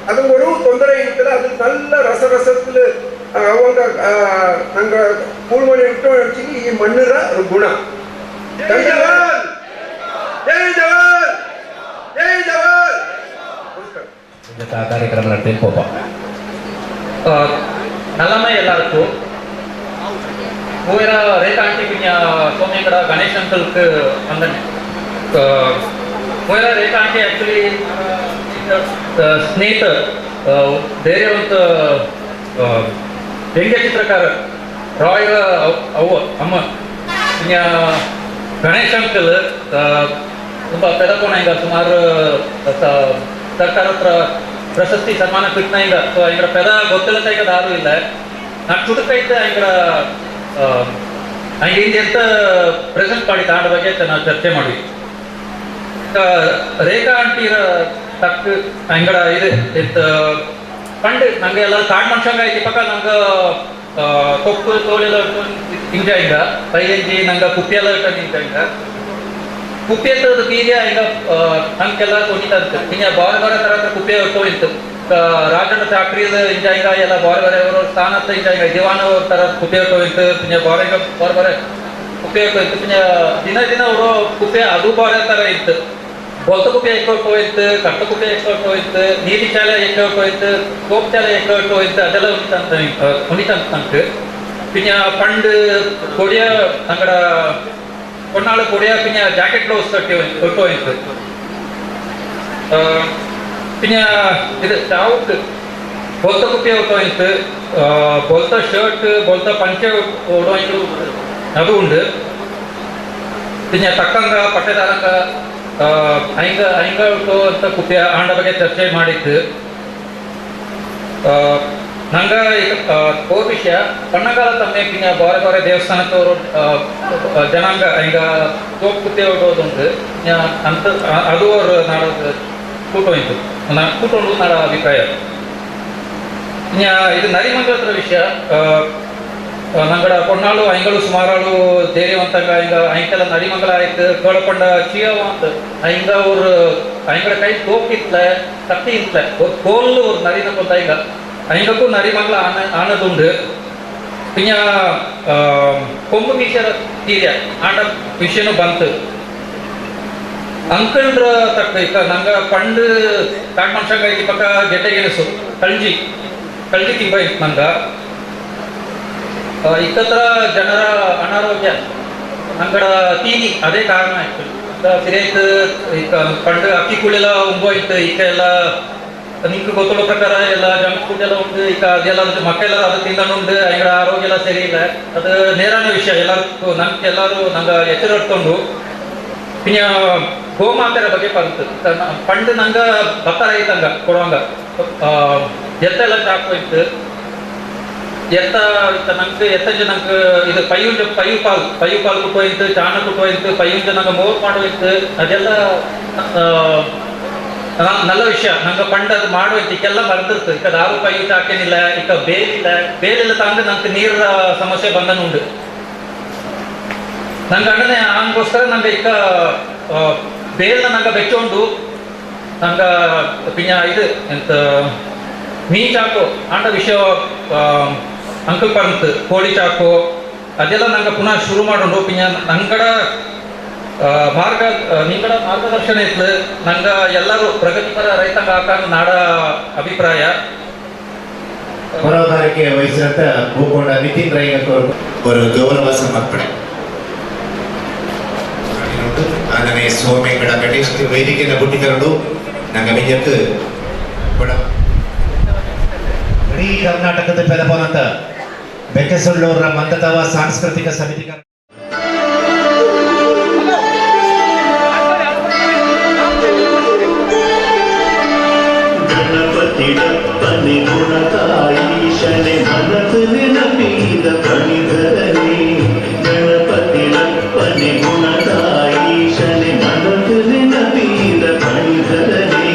ಅದು ಒಡವು ತೊಂದರೆ ಇತ್ತಲ್ಲ ಅದು ನಲ್ಲ ರಸರಸത്തിൽ ಅವಾಗ ನಂಗೆ ಕೂಳ್ಮಣಿ ಇಟ್ಟು ಹಂಚಿಗೆ ಈ ಮಣ್ಣರ ಗುಣ. ಜೈ ಜವಾನ್ ಜೈ ಜವಾನ್ ಜೈ ಜವಾನ್. ಕಾರ್ಯಕ್ರಮ நடத்தி போப்போம். நல்லமே எல்லாருக்கும் ரேகா ஆண்டி பின்ன சோமியங்கட கணேஷ் அங்கிளுக்கு வந்தேன். ರೇಖಾ ಆಂಟಿ ಆ್ಯಕ್ಚುಲಿ ಸ್ನೇಹಿತ ಧೈರ್ಯವಂತ ವ್ಯಂಗ್ಯ ಚಿತ್ರಕಾರ ರಾಯ್ ಅವ್ವ ಅಮ್ಮ ಇನ್ನು ಗಣೇಶ್ ಅಂಕಲ್ ತುಂಬ ಪೆದಕೋಣ ಹಿಂಗ ಸುಮಾರು ಸರ್ಕಾರ ಹತ್ರ ಪ್ರಶಸ್ತಿ ಸನ್ಮಾನ ಕಿಟ್ನ ಹಿಂಗ ಸೊ ಹಿಂಗ ಪೆದ ಗೊತ್ತಿಲ್ಲಂತ ಈಗ ಯಾರು ಇಲ್ಲ ನಾನು ಚುಟುಕೈತೆ ಹಿಂಗ ಹಂಗೆ ಹಿಂಗೆ ಎಂತ ಪ್ರೆಸೆಂಟ್ ಮಾಡಿ ತಾಂಡ ಬಗ್ಗೆ ನಾವು ಚರ್ಚೆ ಮಾಡಿವಿ. ರೇಖಾ ಆಂಟಿರ ತಕ್ಕ ಹಿಂಗಡ ಇದು ಇತ್ತು ಪಂಡ್ ನಂಗೆ ಎಲ್ಲ ಕಾಡು ಮನುಷ್ಯಂಗ ಐತಿ ಪಕ್ಕ ನಂಗೆ ಕೊಪ್ಪು ತೋಲೆಲ್ಲ ಹಿಂಗ ಹಿಂಗ ಪೈಯಂಜಿ ನಂಗೆ ಕುಪ್ಪಿ ಎಲ್ಲ ಇಟ್ಟ ಹಿಂಗ ಹಿಂಗ ಕುಪ್ಪಿ ಎತ್ತದ ಬೀಜ ಹಿಂಗ ಹಂಗೆಲ್ಲ ತೊನಿತಂತ ಹಿಂಗ ಬಾರ ಬಾರ ತರ ಕುಪ್ಪಿ ಇಟ್ಟು ರಾಜಣ್ಣ ಚಾಕ್ರಿದ ಇಂಜಾಯಿಂಗ ಎಲ್ಲ ಬಾರೆ ಬಾರೆ ಅವರು ಸ್ಥಾನತ್ತ ಇಂಜಾಯಿಂಗ ದಿವಾನ ತರ ಕುಪೇಟ್ ಹೋಯ್ತು പിന്നെ ಬಾರೆ ಬಾರೆ ಕುಪೇಟ್ ಹೋಯ್ತು പിന്നെ ದಿನ ಅವರು ಕುಪೆ ಅದು ಬಾರೆ ತರ ಇತ್ತು ಬೊಲ್ತ ಕುಪೆ ಎಕ್ಕೋಟ್ ಹೋಯ್ತು ಕಟ್ಟ ಕುಪೆ ಎಕ್ಕೋಟ್ ಹೋಯ್ತು ನೀಲಿ ಶಾಲೆ ಎಕ್ಕೋಟ್ ಹೋಯ್ತು ಕೋಪ್ ಶಾಲೆ ಎಕ್ಕೋಟ್ ಹೋಯ್ತು ಅದೆಲ್ಲ ಉಣಿತಂತ പിന്നെ പണ്ട് കൊടിയ ഞങ്ങളുടെ പൊന്നാള് കൊടിയ പിന്നെ ജാക്കറ്റ് ബ്ലൗസ് ഇട്ട് പോയിട്ട് പിന്നെ ഇത് ചാവുക്ക് ബൊൽത്ത കുപ്പി ഇട്ട് ബൊൽത്ത ഷർട്ട് ബൊൽത്ത പഞ്ച ഓടുവായിട്ട് അതുകൊണ്ട് പിന്നെ ತಕ್ಕಂಗ ಪಟ್ಟೆದಾರಂಗ ಹಂಗ ಅಂತ ಕುಪ್ಪಿ ಆಂಡ ಬಗ್ಗೆ ಚರ್ಚೆ ಮಾಡಿತ್ತು ನಂಗ ಓ ವಿಷಯ ಪಣ್ಣಗಾಲ ತಮ್ಮೆ ಪಿನ್ನ ಬಾರೆ ಬಾರೆ ದೇವಸ್ಥಾನಕ್ಕವರು ಜನಾಂಗ ಹಿಂಗ ತೋಪ್ ಕುತ್ತೆ ಹೊಡೋದುಂಟು ಅಂತ ಅದು ಅವರು ನಾಡ ಕೂಟೋಯ್ತು ಕೂಟೊಂಡು ನಾಡ ಅಭಿಪ್ರಾಯ ಇದು ನರಿಮಂಗಲದ ವಿಷಯ ನಂಗಡ ಕೊಣ್ಣಾಳು ಐಂಗಳು ಸುಮಾರಾಳು ಧೈರ್ಯವಂತಂಗ ಹಿಂಗ ಐಂಕೆಲ್ಲ ನರಿಮಂಗಲ ಆಯ್ತು ಕೇಳಕೊಂಡ ಚೀಯವ ಅಂತ ಹಿಂಗ ಅವ್ರು ಐಂಗಡ ಕೈ ತೋಪಿತ್ಲ ಕತ್ತಿ ಇಂತ್ಲ ಕೋಲ್ಲು ஒரு நரின கொண்ட ಹಿಂಗ ஐங்கக்கும் நரிமங்கள ஆனதுண்டு பின்ன கொம்பு மீசರ ತೀರ್ಯ ಆಂಡ ವಿಷಯನು ಬಂತು ಅಂಕಲ್ರ ತಕ್ಕ ಈಗ ನಂಗ ಪಂಡ್ ಕಾಡ್ ಮನುಷ್ಯಂಗ ಈ ಪಕ್ಕ ಗೆಡ್ಡೆ ಗೆಣಸು ಕಳ್ಜಿ ತಿಂಬ ಇತ್ತು ನಂಗ ಇಕ್ಕತ್ರ ಜನರ ಅನಾರೋಗ್ಯ ನಂಗಡ ತೀನಿ ಅದೇ ಕಾರಣ ಆಯ್ತು ಸಿರಿಯಾಯ್ತು ಈಗ ಪಂಡ್ ಅಕ್ಕಿ ಕುಳೆಲ್ಲ ಉಂಬೋಯ್ತು ಈಗ ಎಲ್ಲ ನಿಮ್ಗೆ ಗೊತ್ತಿರೋ ಪ್ರಕಾರ ಎಲ್ಲ ಜಂಕ್ ಫುಡ್ ಎಲ್ಲ ಉಂಟು ಈಗ ಅದೆಲ್ಲ ಮಕ್ಕಳೆಲ್ಲ ಅದು ತಿಂದನುಂಡು ಅಂಗಡ ಆರೋಗ್ಯ ಎಲ್ಲ ಸರಿ ಇಲ್ಲ ಅದು ನೇರನೇ ವಿಷಯ ಎಲ್ಲರೂ ಎಲ್ಲರೂ ನಂಗೆ ಎಚ್ಚರ ಇಟ್ಕೊಂಡು പിന്നെ ಗೋಮಾತೆರ ಬಗ್ಗೆ ಬಂತು ಪಂಡ್ ನಂಗೆ ಭತ್ತ ಐತಂಗ ಕೊಡುವಂಗ ಎತ್ತ ಎಲ್ಲ ಚಾಕು ಇತ್ತು ಎತ್ತ ನಂಗೆ ಎತ್ತ ಜನಕ್ಕೆ ಇದು ಪೈಯು ಪಾಲು ಕುಟ್ಟೋಯ್ತು ಚಾಣ ಕುಟ್ಟೋಯ್ತು ಪೈಯುಂಜ ನಂಗೆ ಮೋರ್ ಮಾಡೋಯ್ತು ಅದೆಲ್ಲ നല്ല ವಿಷಯ ನಂಗೆ ಪಂಡ ಅದು ಮಾಡೋಯ್ತು ಈಗೆಲ್ಲ ಮರೆದಿರ್ತು ಈಗ ದಾರು ಪೈಯು ಚಾಕೇನಿಲ್ಲ ಈಗ ಬೇಲಿಲ್ಲ ತಂದು ನಂಗೆ ನೀರ ಸಮಸ್ಯೆ ಬಂದನುಂಡು ನಂಗೆ ಅಣ್ಣನೇ ಹಂಗೋಸ್ಕರ ನಂಗೆ ಈಗ ಬೇಲ್ನ ನಂಗೆ ಬೆಚ್ಚೊಂಡು ನಂಗೆ ಪಿನ್ನ ಇದು ಎಂತ ಮೀನ್ ಚಾಕು ಆಂಡ ವಿಷಯ ಅಂಕಲ್ ಪರಂತು ಕೋಳಿ ಚಾಕು ಅದೆಲ್ಲ ನಂಗೆ ಪುನಃ ಶುರು ಮಾಡೋದು ಪಿನ್ನ ನಂಗಡ ನಿಂಗಡ ಮಾರ್ಗದರ್ಶನ ಇತ್ತು ನಂಗೆ ಎಲ್ಲರೂ ಪ್ರಗತಿಪರ ರೈತಾಂಗ ಹಾಕ ನಾಡ ಅಭಿಪ್ರಾಯ ಹೊರಗಾರಿಕೆ ವಹಿಸಿದಂತ ಭೂಕೊಂಡ ನಿತಿನ್ ರೈಗತ್ ಅವರು ಗೌರವ ಸಮರ್ಪಣೆ അങ്ങനെ സോമേങ്കട ഗണേഷ് വേദിക്കുന്ന കുട്ടികളുടെ ഞങ്ങൾ വിഞ്ഞക്ക് ಇಡೀ ಕರ್ನಾಟಕದ ಪೆದಪನಂತ ಬೆಕ್ಕಸೊಳ್ಳೂರ ಮಂದತವ ಸಾಂಸ್ಕೃತಿಕ ಸಮಿತಿ ಗಣಪತಿ ಗುಣತಾಯಿ ಶನೆ ಮನದು ನೆನಪೀದ ಕಣಿಧರನೆ ಗಣಪತಿ ಪನಿ ಗುಣತಾಯಿ ಶನೆ ಮನದು ನೆನಪೀದ ಕಣಿಧರನೆ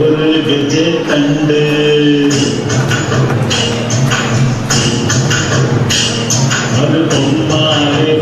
ஒரு கெஜ்ஜை கண்டு அது பொம்மாரை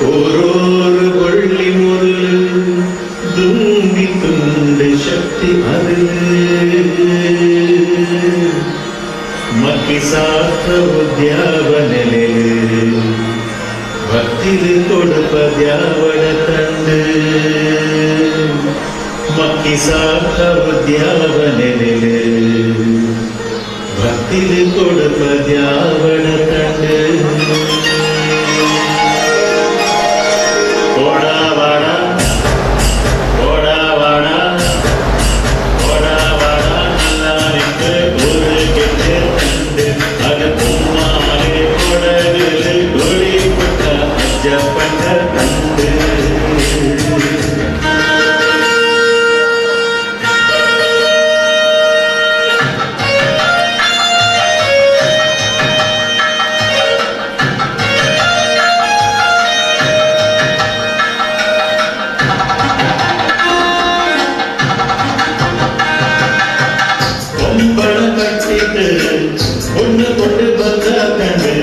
ഓരോരു കൊള്ളി മുതൽ തുമ്പിത്തുണ്ട് ശക്തി അതില് മക്കി സാർത്ഥ ഉദ്യാവനല് ഭക്തില് കൊടുപ്പദ്യാവട തണ്ട് മക്കി സാർത്ഥ ഉദ്യാവനല് ഭക്തില് കൊടുപ്പദ്യാവട തണ്ട് ஒன்று கொண்டு பத்த கண்டு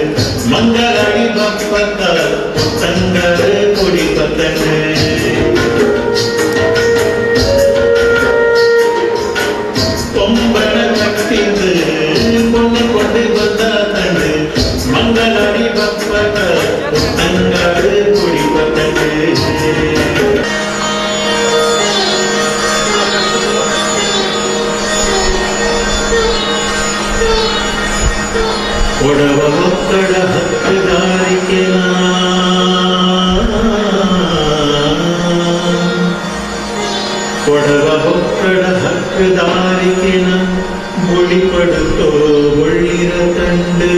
மங்களாடி பப்பத்த புத்தங்கரு கொடி பத்தண்டு கொம்பன கட்டிந்து பொண்ணு கொண்டு பத்த கண்டு மங்களாடி பப்பத்த புத்தங்கரு கொடி பத்தண்டு ಕೊಡವ ಮಕ್ಕಳ ಹಕ್ಕುದಾರಿಕೆ ಕೊಡವ ಮಕ್ಕಳ ಹಕ್ಕುದಾರಿಕೆನ ಮುಡಿಪಡುತ್ತೋ ಒಳ್ಳಿರ ತಂಡು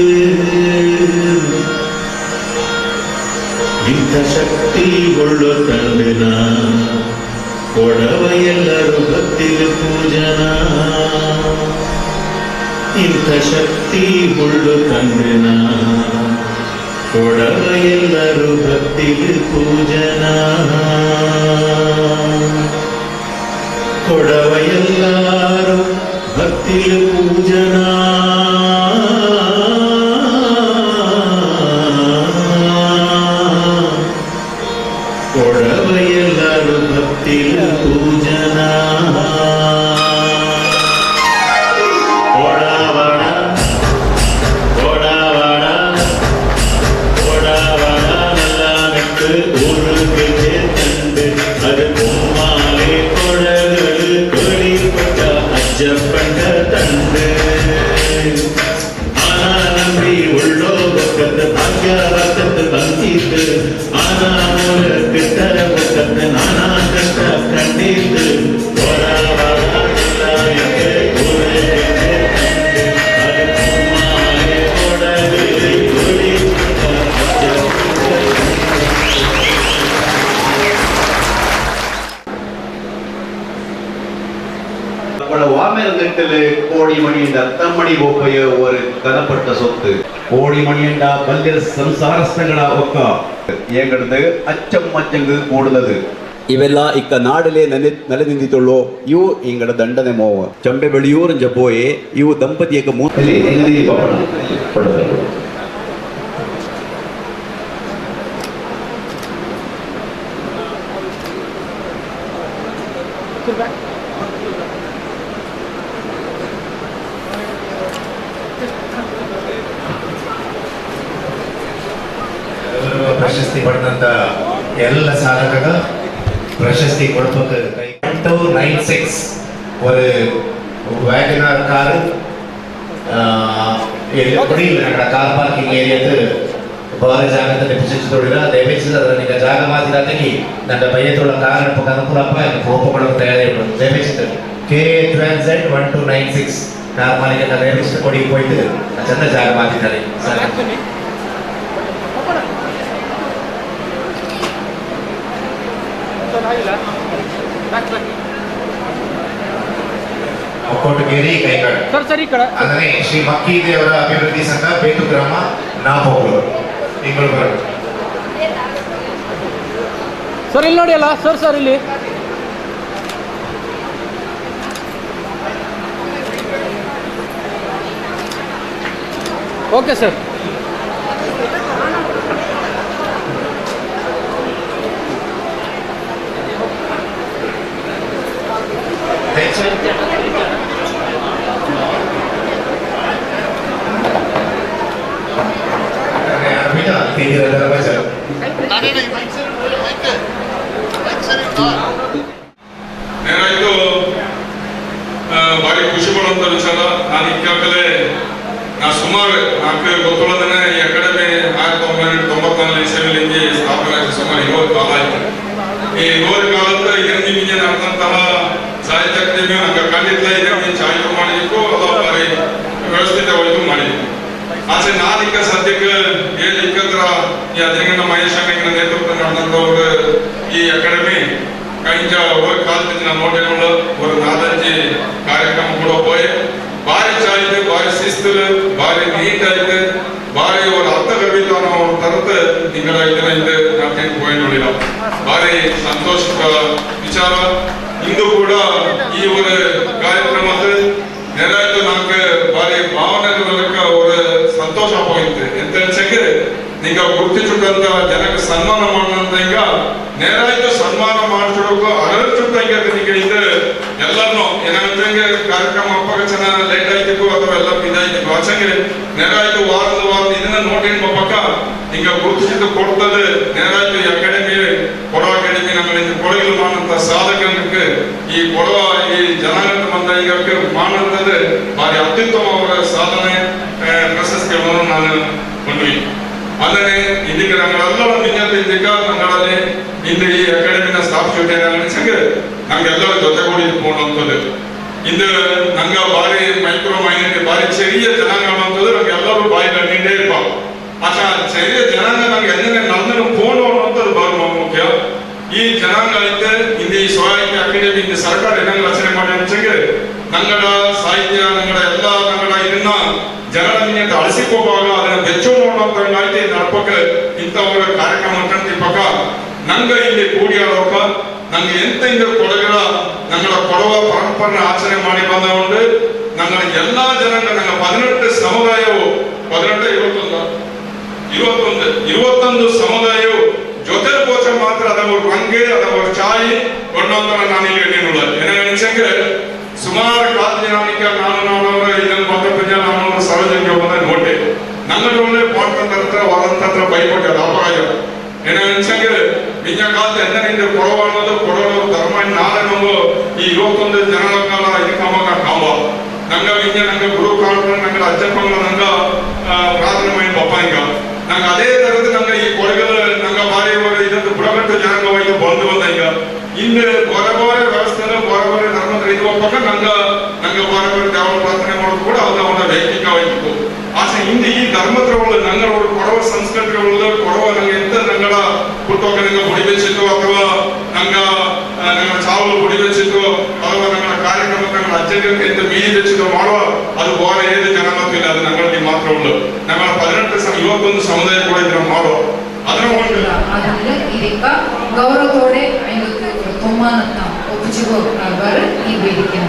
ಇಂಥ ಶಕ್ತಿ ಒಳ್ಳು ತಂಡಿನ ಕೊಡವ ಎಲ್ಲರೂ ಭಕ್ತಿಗೆ ಪೂಜನ ಇಂಥ ಶಕ್ತಿ ಉಳ್ಳು ತಂದೆನ ಕೊಡವ ಎಲ್ಲರೂ ಭಕ್ತಿಗೆ ಪೂಜನ ಕೊಡವ ಎಲ್ಲರೂ ಭಕ್ತಿಗೆ ಪೂಜನ ಕೊಡವ ಎಲ್ಲರೂ ಭಕ್ತಿಗೆ ಪೂಜನ ಜಪ್ಪಂಡ ತಂದೆ ಆನಂದಿ ಉಳ್ಳೋ ಬಕ್ಕದ ಭಾಗ್ಯವಾದ ಬಂದಿದ್ದು ಆನಾಮೂಲ ಬಿಟ್ಟರ ಬಕ್ಕದ ನಾನಾ ಕಷ್ಟ ಕಂಡಿದ್ದು வாமேரத்திலே கோடிமணியின் தம்மணி ஒப்பைய ஒரு கனப்பட்ட சொத்து கோடிமணியண்ட பல்லிர ಸಂಸಾರಸ್ಥಗಳ ಒಕ್ಕ ಏಗಡದ ಅಚ್ಚಂ ಮಚ್ಚಂಗ ಕೂಡಲದು ಇವೆಲ್ಲ ಇಕ್ಕ ನಾಡಲೆ ನೆಲೆನಿಂದಿತುಳ್ಳೋ ಇವು ಇಂಗಡ ದಂಡನೆ ಮೋವ ಚಂಬೆ ಬೆಳೆಯೂರಂಜ ಪೋಯೆ ಇವು ದಂಪತಿಯಕ ಪ್ರಶಸ್ತಿ ಪಡೆದಂತ ಎಲ್ಲ ಸಾಧಕಗ ಪ್ರಶಸ್ತಿ ಕೊಡಬೇಕು 296 ஒரு ವ್ಯಾಗನರ್ ಕಾರ್ ಕಾರ್ ಪಾರ್ಕಿಂಗ್ ಏರಿಯಾದ ಭಾರಿ ಜಾಗದ ಡೆಪಿಸಿಟ್ ತೊಡಿರ ದಯವಿಟ್ಟು ಅದನ್ನ ಜಾಗ ಮಾತಿದಾಗಿ ನನ್ನ ಬೈಯತೋಳ ಕಾರ್ ನಡ್ಪ ಅನುಕೂಲಪ್ಪ ಫೋಟೋ ಕೊಡೋಕೆ ತಯಾರಿ ದಯವಿಟ್ಟು KA12Z 1296 ಕಾರ್ ಮಾಲೀಕ ದಯವಿಟ್ಟು ಕೊಡಿ ಹೋಯ್ತು ಚಂದ ಜಾಗ ಮಾತಿದ್ದಾರೆ ಸರ್ ಕೊಟ್ಟಗೇರಿ ಕೈಕಡ ಅಂದರೆ ಶ್ರೀ ಮಕ್ಕಿ ದೇವರ ಅಭಿವೃದ್ಧಿ ಸಂಘ ಬೇತು ಗ್ರಾಮ ನಾಪೋಗಳು ತಿಂಗಳು ಬರೋದು ಸರ್ ಇಲ್ಲಿ ನೋಡಿ ಅಲ್ಲ ಸರ್ ಇಲ್ಲಿ ಓಕೆ ಸರ್ ಏನಾಯ್ತು ಭಾರಿ ಖುಷಿ ಪಡುವಂತ ವಿಚಾರ. ನಾನು ಈಗಾಗಲೇ ಸುಮಾರು నాకు ಗೊತ್ತುಳ್ಳದನೆ ಈ ಅಕಾಡೆಮಿ 1994 ಇಸವಿಯಲ್ಲಿ ಸ್ಥಾಪನೆ ಆಗಿ ಸುಮಾರು 20 ಕಾಲ ಆಯ್ತು. ಈ 20 ಕಾಲದ ಹಿಂದಿ ಮಿಂಜೆ ನಡೆದಂತಹ ಸಾಹಿತ್ಯ ಅಕಾಡೆಮಿ ನಂಗೆ ಖಂಡಿತ ಇದೆ ಚಾಯ್ತು ಮಾಡಿದ್ದಕ್ಕೂ ಅದು ಭಾರಿ ವ್ಯವಸ್ಥಿತವಾಗಿ ಮಾಡಿದ್ವಿ. ಆಚೆ ನಾನೀಗ ಸದ್ಯಕ್ಕೆ ಏನು ಇಕ್ಕತ್ರ ಈ ಅಧೀನ ಮಹೇಶ್ ಅಣ್ಣನ ನೇತೃತ್ವ ನಡೆದಂತ ಈ ಅಕಾಡೆಮಿ കഴിഞ്ഞ ഒരു കാലത്ത് ഞാൻ നോട്ടിലുള്ള ഒരു 4-5 ಕಾರ್ಯಕ್ರಮ ಕೂಡ പോയി ಭಾರಿ ಚಾಯ್ತು ಭಾರಿ ಶಿಸ್ತಿല് ಭಾರಿ ನೀಟಾയിട്ട് ಭಾರಿ ഒരു അർത്ഥഗർഭിതமான ഒരു തരത്ത് നിങ്ങളുടെ ഇതിനെ നടത്തി പോയിട്ടുള്ള ಭಾರಿ ಸಂತೋಷ ವಿಚಾರ. ಇಂದು ಕೂಡ ಈ ഒരു ಕಾರ್ಯಕ್ರಮത്തിൽ നേരായിട്ട് നമുക്ക് ಭಾರಿ ಭಾವನೆಗಳൊക്കെ ഒരു ಸಂತೋಷ പോയിട്ട് ಎಂತ വെച്ചെങ്കിൽ ಈಗ ಗುರುತಿಸಿದಂತ ಜನಕ್ಕೆ ಸನ್ಮಾನ ಮಾಡಂತಂಗ ನೇರಾಯ್ತು ಸನ್ಮಾನ ಮಾಡ್ತಿರೋಕು ಅರಳಿಸುತ್ತಂಗ ಇದು ಎಲ್ಲರನ್ನು ಏನಂತಂಗೆ ಕಾರ್ಯಕ್ರಮ ಅಪ್ಪಾಗ ಚೆನ್ನಾಗಿ ಲೇಟ್ ಆಯ್ತಿತ್ತು ಅಥವಾ ಎಲ್ಲ ಇದಾಯ್ತಿತ್ತು ಆಚೆಗೆ ನೇರಾಯ್ತು ವಾರದ ಇದನ್ನ ನೋಟೇನು ಪಕ್ಕ ಈಗ ಗುರುತಿಸಿದ್ದು ಕೊಡ್ತದೆ ನೇರಾಯ್ತು ಈ ಅಕಾಡೆಮಿ ಕೊಡವ ಅಕಾಡೆಮಿ ನಮ್ಮಲ್ಲಿ ಕೊಡಗಲು ಮಾಡಂತ ಸಾಧಕನಿಗೆ ಈ ಕೊಡವ ಈ ಜನಾಂಗ ಬಂದ ಈಗ ಮಾಡಂತದ್ದು ಭಾರಿ ಅತ್ಯುತ್ತಮ ಅವರ ಸಾಧನೆ ಪ್ರಶಸ್ತಿಗಳನ್ನು ನಾನು ಕೊಂಡ್ವಿ. ಅಲ್ಲದೆ ಇದೀಗ ನಮ್ಮೆಲ್ಲರ ವಿಜ್ಞಾನ ನಮ್ಮಲ್ಲಿ ಇಂದು ಈ ಅಕಾಡೆಮಿನ ಸ್ಥಾಪಿಸಿದ್ದೇನೆ ನಮ್ಗೆಲ್ಲರ ಜೊತೆಗೂಡಿ ಇಟ್ಕೊಂಡಂಥದ್ದು ಇದು ನಂಗೆ ಭಾರಿ ಮೈಕ್ರೋ ಮೈನಾರಿಟಿ ಭಾರಿ ಚೆರಿಯ ಜನಾಂಗ ಅನ್ನೋದು ನಮ್ಗೆಲ್ಲರೂ ಬಾಯಿ ನಿಂಡೇ ಇರ್ಬಾರ್ದು. ಆಚೆ ಚೆರಿಯ ಜನಾಂಗ ನಮ್ಗೆ ಎಂದರೆ ನನ್ನ ಫೋನ್ ಅನ್ನೋಂಥದ್ದು ಬರುವ ಮುಖ್ಯ. ಈ ಜನಾಂಗ ಐತೆ ಇಂದು ಈ ಸಾಹಿತ್ಯ ಅಕಾಡೆಮಿ ಇಂದು ಸರ್ಕಾರ ಏನಂಗ ರಚನೆ ಮಾಡಿ ಅಂಚೆಗೆ ನಂಗಡ ಸಾಹಿತ್ಯ ನಂಗಡ ಎಲ್ಲ ನಂಗಡ ಇದನ್ನ ಜನರ ನಿನ್ನೆ ಅಳಿಸಿಕೋವಾಗ ಅದನ್ನ ಬೆಚ್ಚು ನೋಡುವಂತ ನಡ್ಪಕ್ಕೆ ಇಂಥವರ ಕಾರ್ಯಕ್ರಮ ಪಕ್ಕ ನಂಗ ಇಲ್ಲಿ ಕೂಡಿಯಾಡೋಕ ನಂಗೆ ಎಂತ ಹಿಂದೆ ಕೊಡಗರ ನಂಗಳ ಕೊಡವ ಪರಂಪರೆ ಆಚರಣೆ ಮಾಡಿ ಬಂದವುಂಡು ನಂಗಳ ಎಲ್ಲಾ ಜನಾಂಗ ನಂಗ 18 ಸಮುದಾಯವು 21 ಸಮುದಾಯವು ಜೊತೆ ಪೋಚ ಮಾತ್ರ ಅದ ಒಂದು ರಂಗೆ ಅದ ಒಂದು ಚಾಯಿ ಕೊಂಡೊಂದರ ನಾನು ಇಲ್ಲಿ ನೀಡುವ ಏನಾಗ ಸುಮಾರು ಕಾಲದ ನಾನು ಇದನ್ನು ಮಧ್ಯ ನಾನು ಸಾರ್ವಜನಿಕ ಬಂದ ನೋಟೆ ನಂಗಡೊಳ್ಳೆ ಪಾಠಂತರ ವಾರಂತರ ಬೈಕೊಟ್ಟೆ ಅಪಾಯ ಏನಾಗ ವಿಜ್ಞಾನ ಎಂದಿನಿಂದ ಕೊಡವ ಅನ್ನೋದು ಕೊಡೋರು ಧರ್ಮ ನಾಳೆ ನಾವು ಈ 21 ಜನರ ಕಾಲ ಇದಕ್ಕವಾಗ ಕಾಂಬ ನಂಗ ವಿಜ್ಞಾನ ನಂಗೆ ಗುರು ಕಾಲ ನಂಗೆ ಅಜ್ಜಪ್ಪಂಗ ನಂಗ ಪ್ರಾರ್ಥನೆ ಮಾಡಿ ಪಪ್ಪ ಹಿಂಗ ನಂಗೆ ಅದೇ ತರದ ನಂಗೆ ಈ ಕೊಡಗಲ ನಂಗೆ ಭಾರಿ ಇದಂತ ಬುಡಗಟ್ಟು ಜನಾಂಗವಾಗಿ ಬಂದು ಬಂದ ಈಗ ಇಂದು ಬರಬಾರೆ ವ್ಯವಸ್ಥೆ ಬರಬಾರೆ ಧರ್ಮದ ಇದು ಒಪ್ಪಕ ನಂಗೆ ಬರಬಾರೆ ದೇವರ ಪ್ರಾರ್ಥನೆ ಮಾಡೋದು ಕೂಡ ಅದು ಅವನ ವೈಯಕ್ತಿಕವಾಗಿತ್ತು. ಆಸೆ ಹಿಂದೆ ಈ ಧರ್ಮತ್ರಗಳು ನಂಗಳವರು ಕೊಡವ ಸಂಸ್ಕೃತಿಗಳು ಕೊಡವ ನಂಗೆ ಎಂತ ನಂಗಳ ಹುಟ್ಟೋಕೆ ನಂಗೆ ಹೊಡಿಬೇಚಿತ್ತು ಅಥವಾ ನಂಗ ಚಾವಲು ಹೊಡಿಬೇಚಿತ್ತು ಅಥವಾ ನಂಗಳ ಕಾರ್ಯಕ್ರಮಕ್ಕೆ ನಂಗಳ ಅಜ್ಜನಿಗೆ ಎಂತ ಮೀನಿ ಬೆಚ್ಚಿತ್ತು ಮಾಡುವ ಅದು ಬೇರೆ ಏದು ಜನಾಂಗತ್ತಿಲ್ಲ ಅದು ನಂಗಳಲ್ಲಿ ಮಾತ್ರ ಉಳ್ಳು ನಂಗಳ 21 ಸಮುದಾಯ ಕೂಡ ಇದನ್ನ ಮಾಡುವ ಅದರ ಒಂದು ಇದಕ್ಕ ಗೌರವത്തോടെ അതിനൊക്കെ ബഹുമാനത്താം ഒപ്പിച്ചു ഈ വേദിക്ക്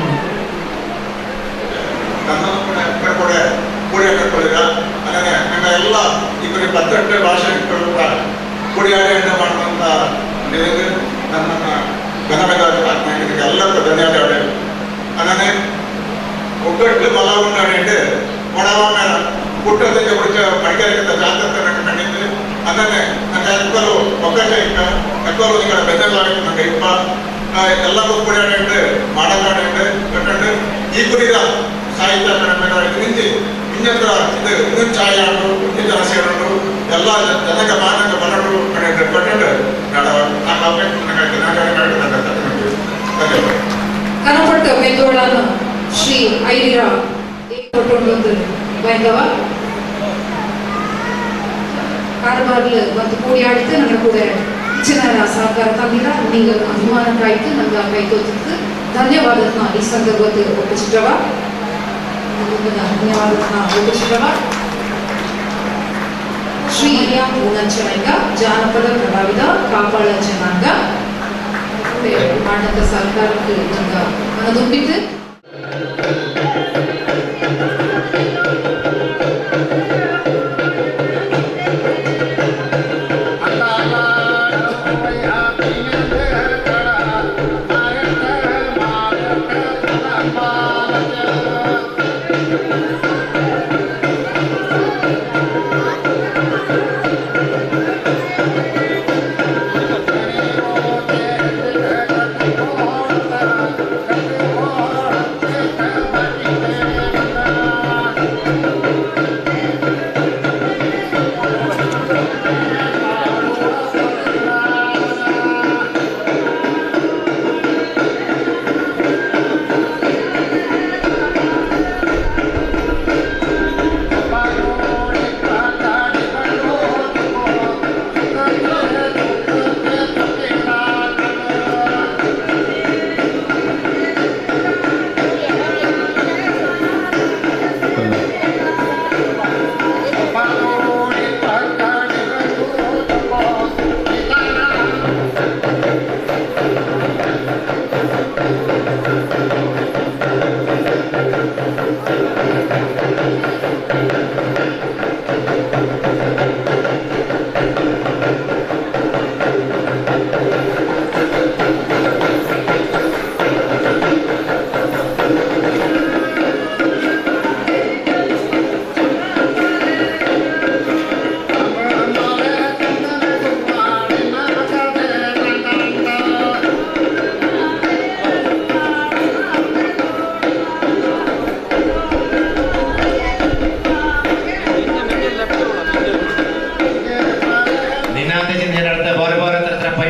ಕೂಡಿ ಕಟ್ಕೊಳ್ಳಿಲ್ಲ ಹಾಗೆ ನನ್ನ ಎಲ್ಲ ಇಬ್ಬರು 18 ಭಾಷೆ ಕೂಡ ಕೂಡಿಯಾಡಿ ಮಾಡುವಂಥ ನನ್ನನ್ನು ಘನಮೆದಾಗಿ ಆತ್ಮೀಯರಿಗೆ ಎಲ್ಲರಿಗೂ ಧನ್ಯವಾದಗಳು. ಹಾಗೆ ಒಗ್ಗಟ್ಟು ಬಲ ಉಂಟಾಡಿ ಕೊಡವ ಮೇಲೆ ಹುಟ್ಟೋದಕ್ಕೆ ಕುರಿತ ಪಡಿಕೆರಿಗಿಂತ ಜಾಗೃತ ಕಂಡಿದ್ದು ಹಾಗೆ ನನ್ನ ಎಕ್ಕಲು ಒಗ್ಗಟ್ಟ ಇಟ್ಟ ಎಕ್ಕಲು ನಿಗಳ ಬೆದಲಾಗಿತ್ತು ನಂಗೆ ಇಪ್ಪ ಎಲ್ಲರೂ ಕೂಡಿಯಾಡಿ ಮಾಡಲಾಡಿ ಕಟ್ಟಂಡು ಈ ಕುರಿತ ಸಾಹಿತ್ಯ ಅಕಾಡೆಮಿ ನಿಂತು ಇನ್ನೊಂದು ಇದು ಇನ್ನೊಂದು ಛಾಯೆ ಆಡು ಇನ್ನೊಂದು ಹಸಿರು ಎಲ್ಲ ಜನಗ ಮಾನಕ ಬರಡು ಕಡೆ ಕಟ್ಟಂಡು కనపట్ట పెద్దోళ్ళను శ్రీ ఐరిరా కొట్టుకుంటుంది బయటవ ಕಾರ್ಬಾರ್ಲು ಒಂದು ಕೂಡಿ ಆಡಿತು ನನಗೆ ಕೂಡ ಹೆಚ್ಚಿನ ಸಹಕಾರ ತಂದಿಲ್ಲ ನೀವು ಅಭಿಮಾನಕ್ಕಾಯ್ತು ನಂಗೆ ಕೈತೋತಿತ್ತು ಧನ್ಯವಾದನ ಈ ಸಂದರ್ಭಕ್ಕೆ ಒಪ್ಪಿಸಿದವ ಧನ್ಯವಾದನ ಒಪ್ಪಿಸಿದವ ಶ್ರೀ ಊನಂಚನಾಂಗ ಜಾನಪದ ಕಲಾವಿದ ಕಾಪಾಳ ಜನಾಂಗ ಮಾಡಿದ ಸರ್ಕಾರಕ್ಕೆ ನಂಗೆ ಮನದುಂಬಿತ್ತು.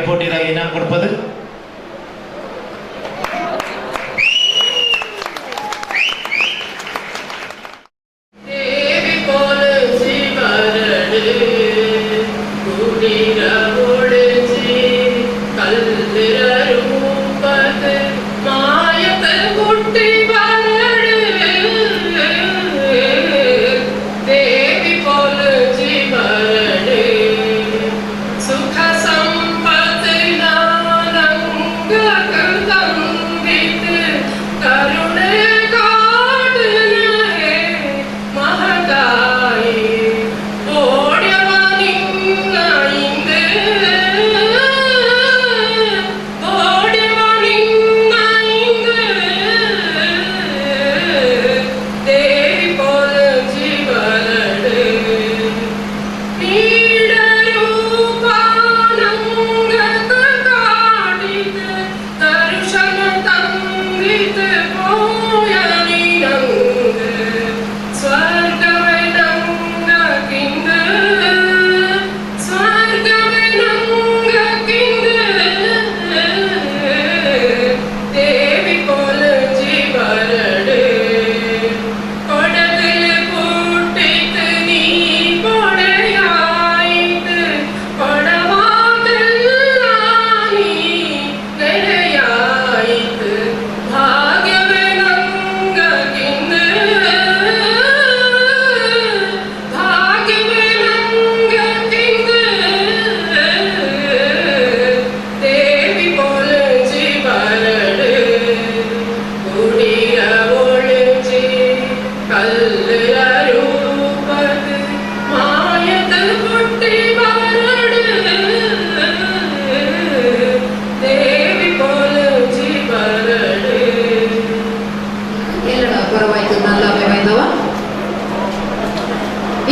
ಪೈಪೋಟಿರಾಗಿ ಇನಾಮ್ ಕೊಡ್ಪದು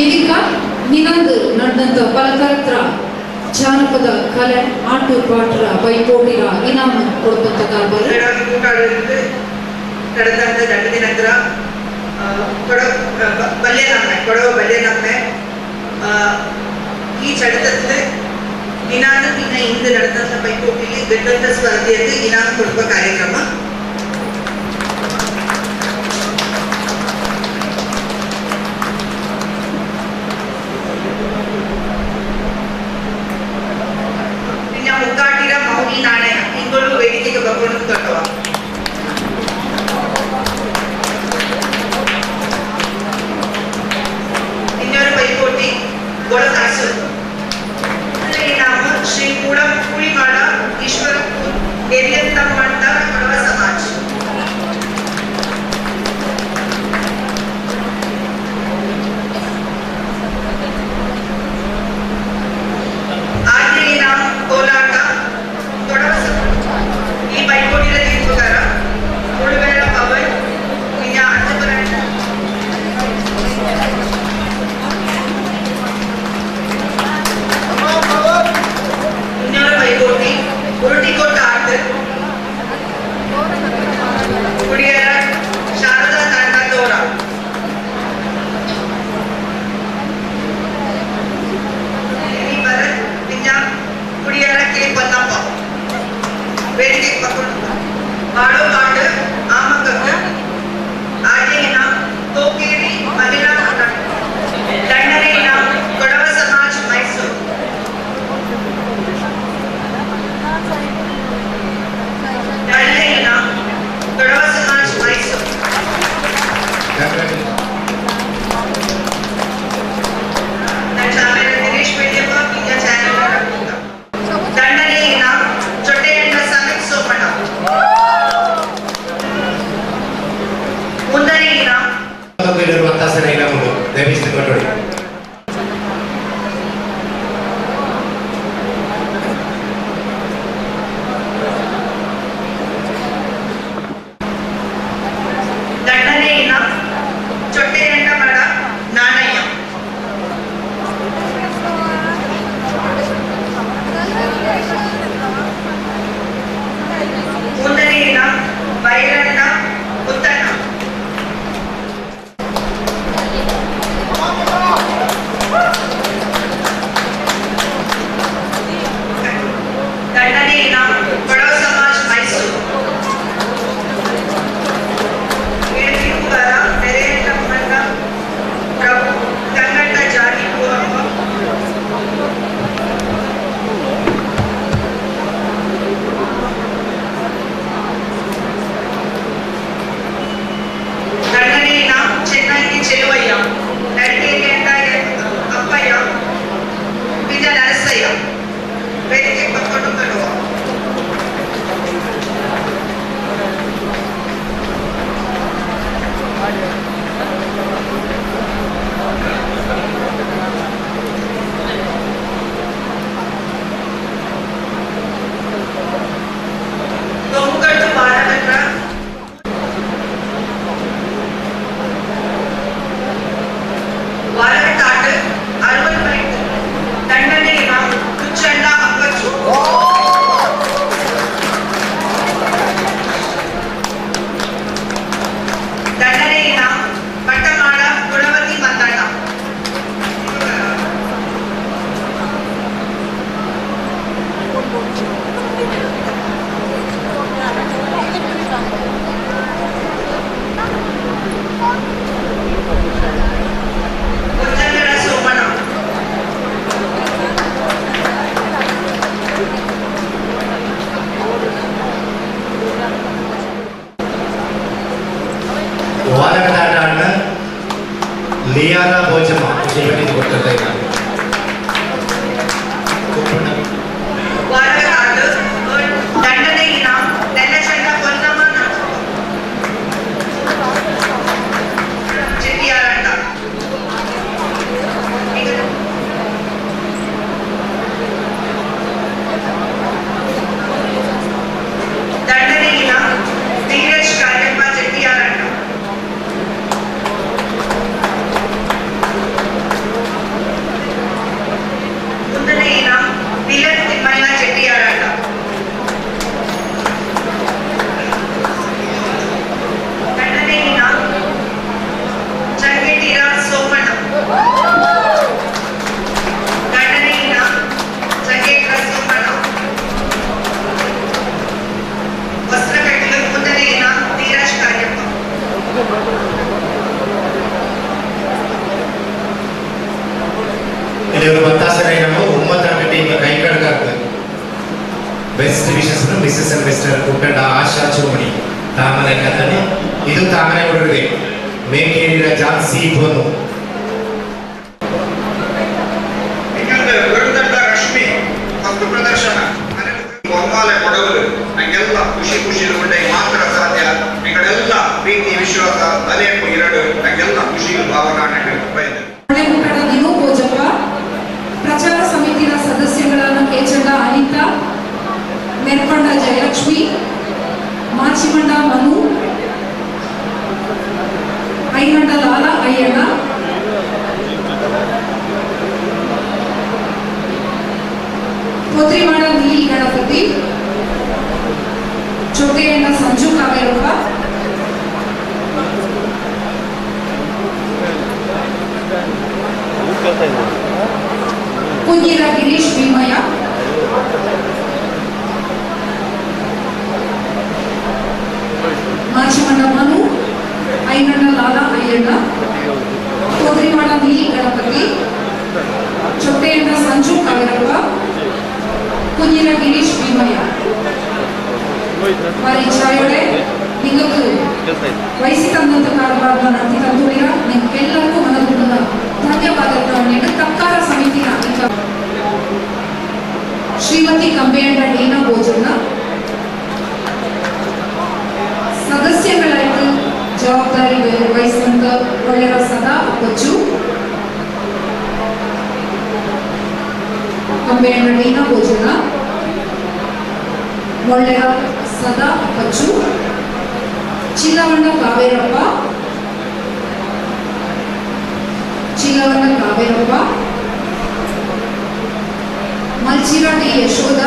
ಇದೀಗ ನಿನ್ನೊಂದು ನಡೆದಂತ ಪಲಕರತ್ರ ಜಾನಪದ ಕಲೆ ಆಟು ಪಾಟ್ರ ಪೈಪೋಟಿರ ಇನಾಮ್ ಕೊಡುವಂತ ಕಾರ್ಬಾರ್ ನಡೆದಂತ ದಂಡದ ನಂತರ ಕೊಡವ ಬಲ್ಲೆ ನಮ್ಮೆ ಈ ಚಡತದ ಇನಾನು ಇನ್ನ ಹಿಂದೆ ನಡೆದಂತ ಪೈಪೋಟಿಲಿ ಗೆದ್ದಂತ ಸ್ಪರ್ಧೆಯಲ್ಲಿ ಇನಾಮ್ ಕೊಡುವ ಕಾರ್ಯಕ್ರಮ. ಮುಕ್ಕಾಟಿರ ಮೌನಿ ನಾಣಯ ಇವುಗಳು ವೇದಿಕೆಗೆ ಬರ್ಕೊಂಡು ತೊಟ್ಟವ. ಇನ್ನೊಂದು ಪೈಪೋಟಿ ಗೊಳಕಾಸು ನಾಮ ಶ್ರೀ ಕುಳಿಮಾಡ ಈಶ್ವರಪುರ ದೇವಿಯಂತ ಮಂಡ ಕೊಡವ ಸಮಾಜ. ಆದ್ರೆ ನಾಮ ಕೋಲಾಟ ಕೊಡವ ಸಮಾಜ. ಈ ಪೈಪೋಟಿಯ ತೀರ್ಪುಗಾರ ಉಳುವೆರ ಪವನ್ ಇನ್ನ ಅಂಜಪುರ ಇನ್ನೊಂದು ಪೈಪೋಟಿ ಉರುಟಿಕೊಟ್ಟ ಆಟ ಕುಡಿಯರ ಶಾರದಾ ತಂಡ ತೋರ. ಭರತ್ ಇನ್ನ ಕುಡಿಯರ ಕೆ ಪನ್ನಪ್ಪ ವೇದಿಕೆಗೆ ಬರ್ಕೊಂಡು ಮಾಡೋ ಪಾಠ ಆಮಕಕ್ಕ ಆಟೆಯಿನ ತೋಕೇರಿ ಮಹಿಳಾ ದಂಡನೆಯಿನ ಕೊಡವ ಸಮಾಜ ಮೈಸೂರು. ದಂಡನೆಯಿನ ಕೊಡವ ಸಮಾಜ ಮೈಸೂರು. ನನ್ನ ಚಾನಲ್ ದಿನೇಶ್ ಬೆಳ್ಳಿಯಪ್ಪ ಈಗ ಚಾನಲ್ ದಂಡನೆಯಿನ ಚೊಟ್ಟೆಯಣ್ಣ ಸಮಿತ್ ಸೋಮಣ್ಣ. ವೇದಿಕೆ ಕರ್ಕೊಂಡು ಬರುವ ದೊಂಬುಗಟ್ಟು ಬಾಲನಗರ ವಾರಗಟ್ಟಾಟ 60 ಪಾಯಿಂಟ್ ದಂಡನೆ ತುಚ್ಚಣ್ಣ ಅಂಕಚ್ಚು ದಂಡನೆಯ ಪಟ್ಟಮಾಡ ಗುಣವತಿ ಮಂದಣ್ಣ ಉಜ್ಜಂಗರ ಸೋಮಣ್ಣ ವಾರಗಟ್ಟಾಟ ಲಿಯಾರಾ ಭೋಜಮ್ಮ ಜೀವನಿಗೆ ಕೊಡ್ತಾ ಇದ್ದಾರೆ. ವಾರಗಟ್ಟಾಟ ದಂಡನೆಯ ನೆಲಚಂಡ ಪೊನ್ನಮ್ಮ ಚೆಟ್ಟಿಯಾರಂಡ ದಂಡನೆಯ ಧೀರಜ್ ಕಾರ್ಯಪ್ಪ ಚೆಟ್ಟಿಯಾರಂಡ ಮುಂದನೆಯ ವಿಲನ್ ತಿಮ್ಮಯ್ಯ ಚೆಟ್ಟಿಯಾರಂಡ ದಂಡನೆಯ ಚಂಗೇಟಿರ ಸೋಮಣ್ಣ ದಂಡನೆಯ ಚಂಗೇಟಿರ ಸೋಮಣ್ಣ ವಸ್ತ್ರಕಟ್ಟಲು ಮುಂದನೆಯ ಧೀರಜ್ ಕಾರ್ಯಪ್ಪ ಇಲ್ಲಿ ಒಂದು ಬತ್ತಾಸನೆ ನಾವು 9 ಟೀಮ್ ಕೈ ಕಡಕಾಗ್ತದೆ. Best wishes Mrs and Mister Kuttanda Asha Chomani ತಾಮನೆ ಕಥನೆ ಇದು ತಾಮನೆ ಹುಡುಗರಿಗೆ ಮೇಕೇರಿದ ಜಾನ್ಸಿ ಬೋನು ಇನ್ನೊಂದು ವಿರುದ್ಧ ರಶ್ಮಿ ಮತ್ತು ಪ್ರದರ್ಶನ ಒಮ್ಮಾಲೆ ಕೊಡವರು ನಂಗೆಲ್ಲ ಖುಷಿ ಉಂಡೆ ಮಾತ್ರ ಸಾಧ್ಯ ನಿಗಳೆಲ್ಲ ಪ್ರೀತಿ ವಿಶ್ವಾಸ ತಲೆಯಪ್ಪು ಎರಡು ನಂಗೆಲ್ಲ ಖುಷಿ ಭಾವನಾ ಬಯದೆ ಹಳೆಮುಖದ ದಿನೂ ಭೋಜಪ್ಪ ಪ್ರಚಾರ ಸಮಿತಿಯ ಸದಸ್ಯಗಳಾದ ಕೇಚಂಡ ಅನಿತಾ ಮೆರ್ಕೊಂಡ ಜಯಲಕ್ಷ್ಮಿ ಮಾಚಿಮಂಡ ಮನು ಐಮಂಡ ಲಾಲ ಅಯ್ಯಣ್ಣ ಪೊತ್ರಿಮಾಡ ನೀಲಿ ಗಣಪತಿ ಚೊಟ್ಟೆಯಣ್ಣ ಸಂಜು ಕಾವೇರಪ್ಪ ಕುಂಜಿರ ಗಿರೀಶ್ ಭೀಮಯ್ಯ ಮಾಚಿಮಂಡ ಮನು ಐಮಂಡ ಲಾಲ ಅಯ್ಯಣ್ಣ ಪೊತ್ರಿಮಾಡ ನೀಲಿ ಗಣಪತಿ ಚೊಟ್ಟೆಯಣ್ಣ ಸಂಜು ಕಾವೇರಪ್ಪ ಕುಂಜಿರ ಗಿರೀಶ್ ಭೀಮಯ್ಯ వారి ఛాయోడే നിങ്ങൾക്ക് ವಹಿಸಿ ತಂದಂತ ಕಾರ್ಯಭಾರವನ್ನು ನಡೆಸಿ ತಂದುಳಿರ ನಿಮ್ಗೆಲ್ಲರಿಗೂ ಮನಪೂರ್ವಕ ಧನ್ಯವಾದಗಳನ್ನು ನೀಡಿ ತಕ್ಕಾರ ಸಮಿತಿಯ ಶ್ರೀಮತಿ ಕಂಬೆಯಂಡ ಡೀನಾ ಭೋಜನ ಸದಸ್ಯಗಳಾಗಿ ಜವಾಬ್ದಾರಿ ವಹಿಸಿದಂತ ಒಳ್ಳೆಯ ಸದಾ ಕೊಚ್ಚು ಕಂಬೆಯಂಡ ಡೀನಾ ಭೋಜನ ಒಳ್ಳೆಯ ಸದಾ ಅಪ್ಪಚ್ಚು ಚಿಲ್ಲವಣ್ಣ ಕಾವೇರಪ್ಪ ಮಲ್ಚಿರಾಟಿ ಯಶೋಧ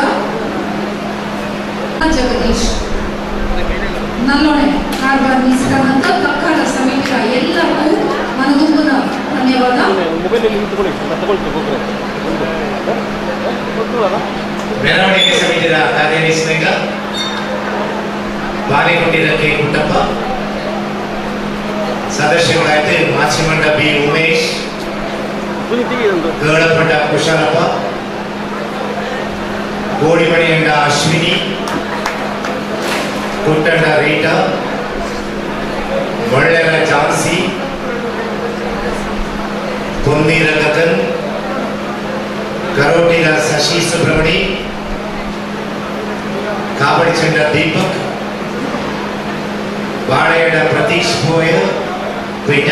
ಜಗದೀಶ್ ನಲ್ಲೊಣೆ ಕಾರ್ಬಾರ್ ಮೀಸಿದಂತ ತಕ್ಕಾರ ಸಮಿತಿಯ ಎಲ್ಲರಿಗೂ ಮನದುಂಬನ ಧನ್ಯವಾದ. ಮೆರವಣಿಗೆ ಸಮಿತಿಯ ಕಾರ್ಯನಿರ್ವಹಿಸಿದ ಬಾರಿಗುಂಡಿದ ಕೆ ಕುಟ್ಟಪ್ಪ, ಸದಸ್ಯಗಳಾಯ್ತು ಮಾಚಿಮಂಡ ಬಿ ಉಮೇಶ್, ಗೌಡಪಂಡ ಕುಶಾಲಪ್ಪ, ಗೋಡಿಮಣಿಯಂಡ ಅಶ್ವಿನಿ, ಕುಟ್ಟಂಡ ರೀಟಾ, ಒಳ್ಳೆರ ಜಾನ್ಸಿ, ಪೊನ್ನೀರ ಗಗನ್, ಕರೋಟಿಗ ಶಶಿ ಸುಬ್ರಹ್ಮಣಿ, ಕಾವಡಿ ಚೆಂಡ ದೀಪಕ್ ಬಾಳೆಯಡ ಪ್ರತೀಶ್ ಪೋಯ ಪಿಂಜ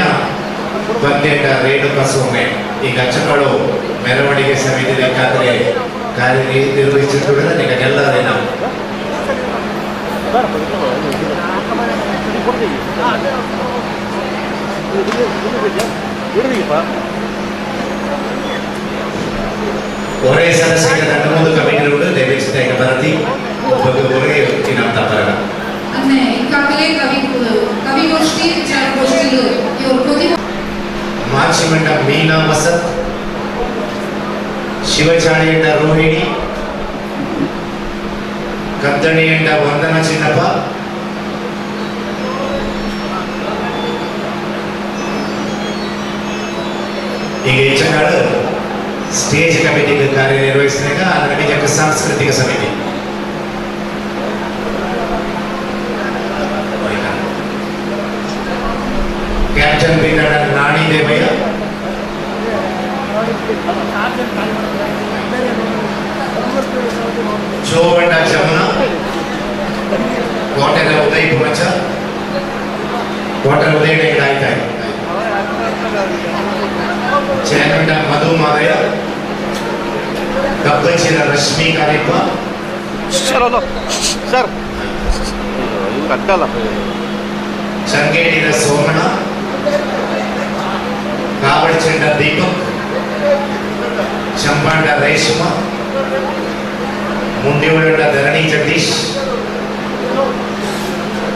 ಬಂದೇಟ ರೇಣುಕಾ ಸೋಮೆ ಈ ಗಚ್ಚಗಳು ಮೆರವಣಿಗೆ ಸಮಿತಿ ಬೇಕಾದ್ರೆ ಕಾರ್ಯನಿರ್ವಹಿಸಿದ ನಿಮಗೆಲ್ಲರೇ ನಾವು ఒరే సరసంగా దండముందు కమిటీలు దయచేసి భరతి ఒరే తినంత పరగ अन्ने ಈಗಾಗಲೇ ಕವಿಗೋಷ್ಠಿ ವಿಚಾರಗೋಷ್ಠಿಗಳು ಇವರು ಕೊದಿ ಮಾಚಿಮಂಡ ಮೀನಾ ವಸಂತ್ ಶಿವಚಾಣಿಯಂಡ ರೋಹಿಣಿ ಕದ್ದಣಿಯಂಡ ವಂದನ ಚಿನ್ನಪ್ಪ ಈಗ ಹೆಚ್ಚಾಳು ಸ್ಟೇಜ್ ಕಮಿಟಿಗೆ ಕಾರ್ಯನಿರ್ವಹಿಸಿದಾಗ ಅದರ ನಿಜಕ್ಕೆ ಸಾಂಸ್ಕೃತಿಕ ಸಮಿತಿ ಕ್ಯಾಪ್ಟನ್ ಬಿನ್ನಡ ನಾಣಿ ದೇವಯ್ಯ ಚೋವಂಡ ಜಮುನಾ ಕೋಟೆರ ಉದಯ್ ಪುಮಚ ಕೋಟೆರ ಉದಯ್ ಡೆಂಗಡ ಆಯ್ತಾಯಿ ಚೇನಂಡ ಮಧು ಮಾದಯ್ಯ ಕಬ್ಬಚಿನ ರಶ್ಮಿ ಕಾರಿಪ್ಪ ಸರ್ ಕಟ್ಟಲ್ಲ ಚಂಗೇಡಿನ ಸೋಮಣ್ಣ ಕಾವಡಿ ಚೆಂಡ ದೀಪಕ್ ಚಂಪಾಂಡ ರೇಷ್ಮ ಮುಂಡಿವಳಂಡ ಧರಣಿ ಜಗದೀಶ್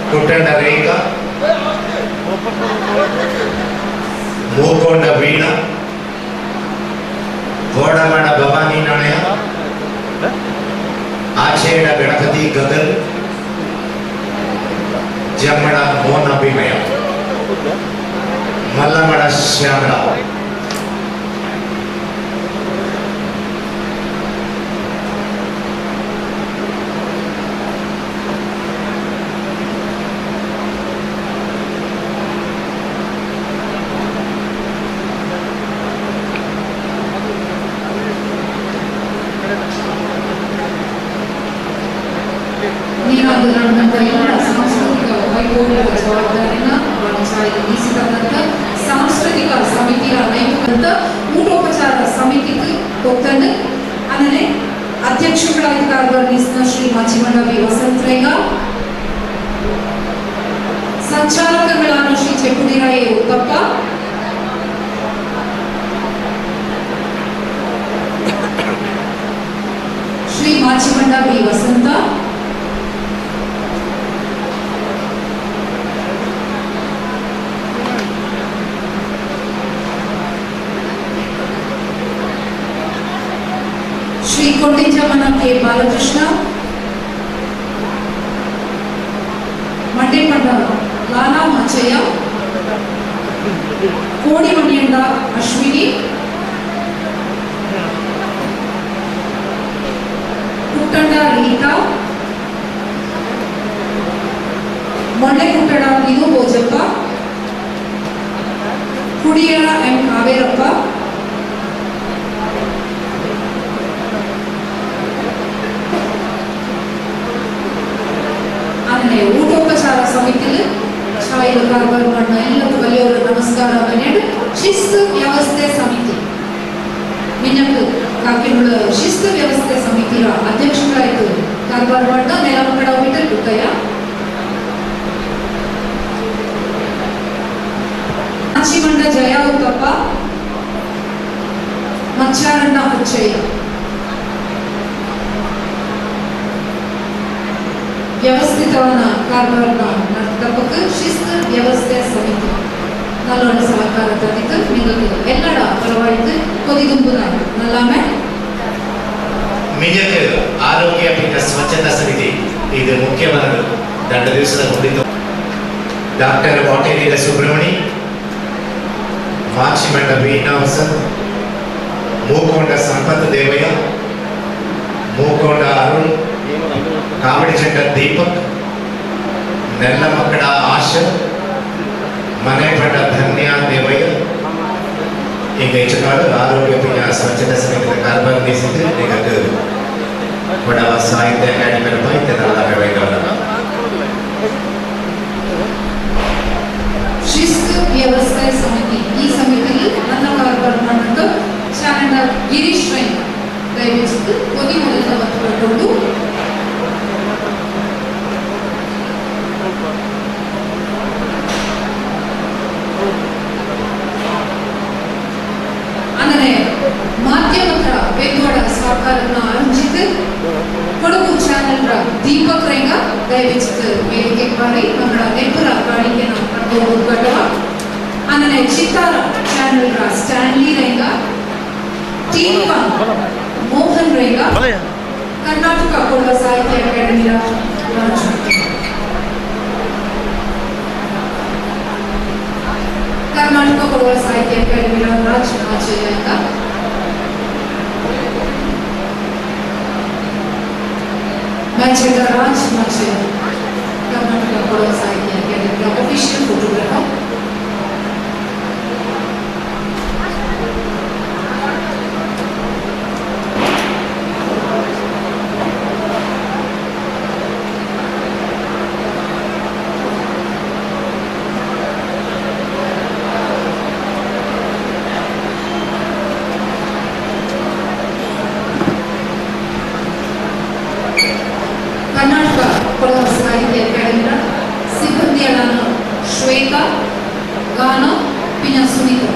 ಕುಟ್ಟಂಡ ರೇಖಾ ಮೂಕೊಂಡ ವೀಣ ಗೋಡವಾಡ ಭವಾನಿ ನಾಣಯ ಆಚೆಯಡ ಗಣಪತಿ ಗಗನ್ ಜಮ್ಮಡ ಮೋಹನ್ ಅಭಿಮಯ ಮಲ್ಲಮಡ ಶ್ಯಾಮಳ ಸಾಂಸ್ಕೃತಿಕ ವೈಭವಗಳ ಜವಾಬ್ದಾರಿನ ವಹಿಸಿದಂತ ಸಾಂಸ್ಕೃತಿಕ ಸಮಿತಿಯ ನೈಮಿಕ ಊಟೋಪಚಾರ ಸಮಿತಿಗೆ ಹೋಗ್ತಾನೆ ಆಮೇಲೆ ಅಧ್ಯಕ್ಷಗಳಾಗಿ ಕಾರ್ಯನಿರ್ವಹಿಸಿದ ಶ್ರೀ ಮಾಚಿಮಂಡ ವಿ ವಸಂತರಯ್ಯ ಸಂಚಾಲಕಗಳಾದ Shri Chekkudiraya Uthappa Shri Machimanda V Vasantha Shri Kondinjamana K Balakrishna Mandepanda Lana Machaiah Kodimaniyanda Ashwini Kuttanda Rita ಮೊಂಡೆ ಕುಟ್ಟಡ ವಿನು ಭೋಜಪ್ಪ ಕುಡಿಯಳ ಎಂ ಕಾವೇರಪ್ಪ ಊಟೋಪಚಾರ ಸಮಿತಿಯಲ್ಲಿ ಶಾಯಿಲು ಕಾರ್ಬಾರ್ ಮಣ್ಣ ಎಲ್ಲರೂ ಬಲಿಯೋರು ನಮಸ್ಕಾರ ಬನ್ನೇಡು ಶಿಸ್ತು ವ್ಯವಸ್ಥೆ ಸಮಿತಿ ಮಿನ್ನಕ್ಕು ಕಾಕಿನುಳ ಶಿಸ್ತು ವ್ಯವಸ್ಥೆ ಸಮಿತಿಯ ಅಧ್ಯಕ್ಷರಾಯಿತು ಕಾರ್ಬಾರ್ ಮಣ್ಣ ನೆಲಮಕಡ ವಿಠಲ್ ಗುಟ್ಟಯ್ಯ ಮಾಚಿಮಂಡ ಜಯ ಉತ್ತಪ್ಪ ಮಚ್ಚಾರಣ್ಣ ಹುಚ್ಚಯ್ಯ ವ್ಯವಸ್ಥಿತವನ್ನ ಕಾರ್ಬಾರ್ನ ನರ್ತಪಕ್ಕೆ ಶಿಸ್ತು ವ್ಯವಸ್ಥೆ ಸಮಿತಿ ನಲ್ಲೋಣ ಸಹಕಾರ ತಂದಿದ್ದು ನಿಮಗೆ ಎಲ್ಲರ ಪರವಾಯಿತು ಕೊದಿಗುಂಪುನ ನಲ್ಲಾಮೆ ಮಿಜಕ್ಕೆ ಆರೋಗ್ಯ ಪಿಂಡ ಸ್ವಚ್ಛತಾ ಸಮಿತಿ ಇದು ಮುಖ್ಯವಾದ ದಂಡ ದಿವಸದ ಕುರಿತು ಡಾಕ್ಟರ್ ವಾಟೇರಿಯ ಸುಬ್ರಹ್ಮಣಿ ಮಾಚಿಮಂಡ ವೀಣಾ ವಸಂತ್ ಮೂಕೊಂಡ ಸಂಪತ್ ದೇವಯ್ಯ ಮೂಕೊಂಡ ಅರುಣ್ ಕಾವಡಿ ಚೆಂಡ ದೀಪಕ್ ನೆಲ್ಲಮಕ್ಕಡ ಆಶ ಮನೆ ಪಂಡ ಧನ್ಯ ದೇವಯ್ಯ ಈಗ ಹೆಚ್ಚುಕಾಡು ಆರೋಗ್ಯ ಪಿಂಡ ಸ್ವಚ್ಛತಾ ಸಮಿತಿ ಕಾರ್ಬಾರ್ ನಿಸಿದ್ದು ನಿಮಗೆ ಕೊಡವ ಸಾಹಿತ್ಯ ಅಕಾಡೆಮಿ ಶಿಸ್ತು ವ್ಯವಸ್ಥೆ ಸಮಿತಿ ಈ ಸಮಿತಿಯಲ್ಲಿ ನನ್ನ ಕಾರ್ಬಾರ್ ಮಾಡಿಕೊಂಡು ಚಾನೆಲ್ ಗಿರೀಶ್ ರೈ ದಯವಿಟ್ಟು ಕೊನೆ ಮೊದಲ ಒತ್ತುಕೊಂಡು ಅಂದರೆ ಮಾಧ್ಯಮದ ಬೆಂಗೋಡ ಸಹಕಾರನ ಆರಂಭಿಸಿದ್ದು ಕೊಡಗು ಚಾನೆಲ್ ದೀಪಕ್ ರೇಂಗ ದಯವಿಟ್ಟು ವೇದಿಕೆ ಮಾಡಿ ನಮ್ಮ ನೆಪ್ಪರ ಕಾಣಿಕೆ ನಾವು ಗಡವ ಅಂದರೆ ಚಿತ್ತಾರ ಚಾನೆಲ್ ಸ್ಟ್ಯಾನ್ಲಿ ರೇಂಗ ಟೀಮ್ ಮೋಹನ್ ರೇಂಗ ಕರ್ನಾಟಕ ಕೊಡವ ಸಾಹಿತ್ಯ ಅಕಾಡೆಮಿಯ ಕರ್ನಾಟಕ ಕೊಡವ ಸಾಹಿತ್ಯ ಅಕಾಡೆಮಿಯ ರಾಜ್ ಆಚಾರ್ಯ ರಾಜ್ ಮಾಚೆ ಕರ್ನಾಟಕ ಕೊಡವ ಸಾಹಿತ್ಯ ಅಕಾಡೆಮಿಯ ಅಫಿಷಿಯಲ್ ಫೋಟೋಗ್ರಾಫರ್ ಕರ್ನಾಟಕ ಕೊಡವ ಸಾಹಿತ್ಯ ಅಕಾಡೆಮಿಯ ಸಿಬ್ಬಂದಿಗಳಾದ ಶ್ವೇತಾ ಗಾನ ಪಿನ ಸುನೀತ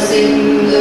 सिंधु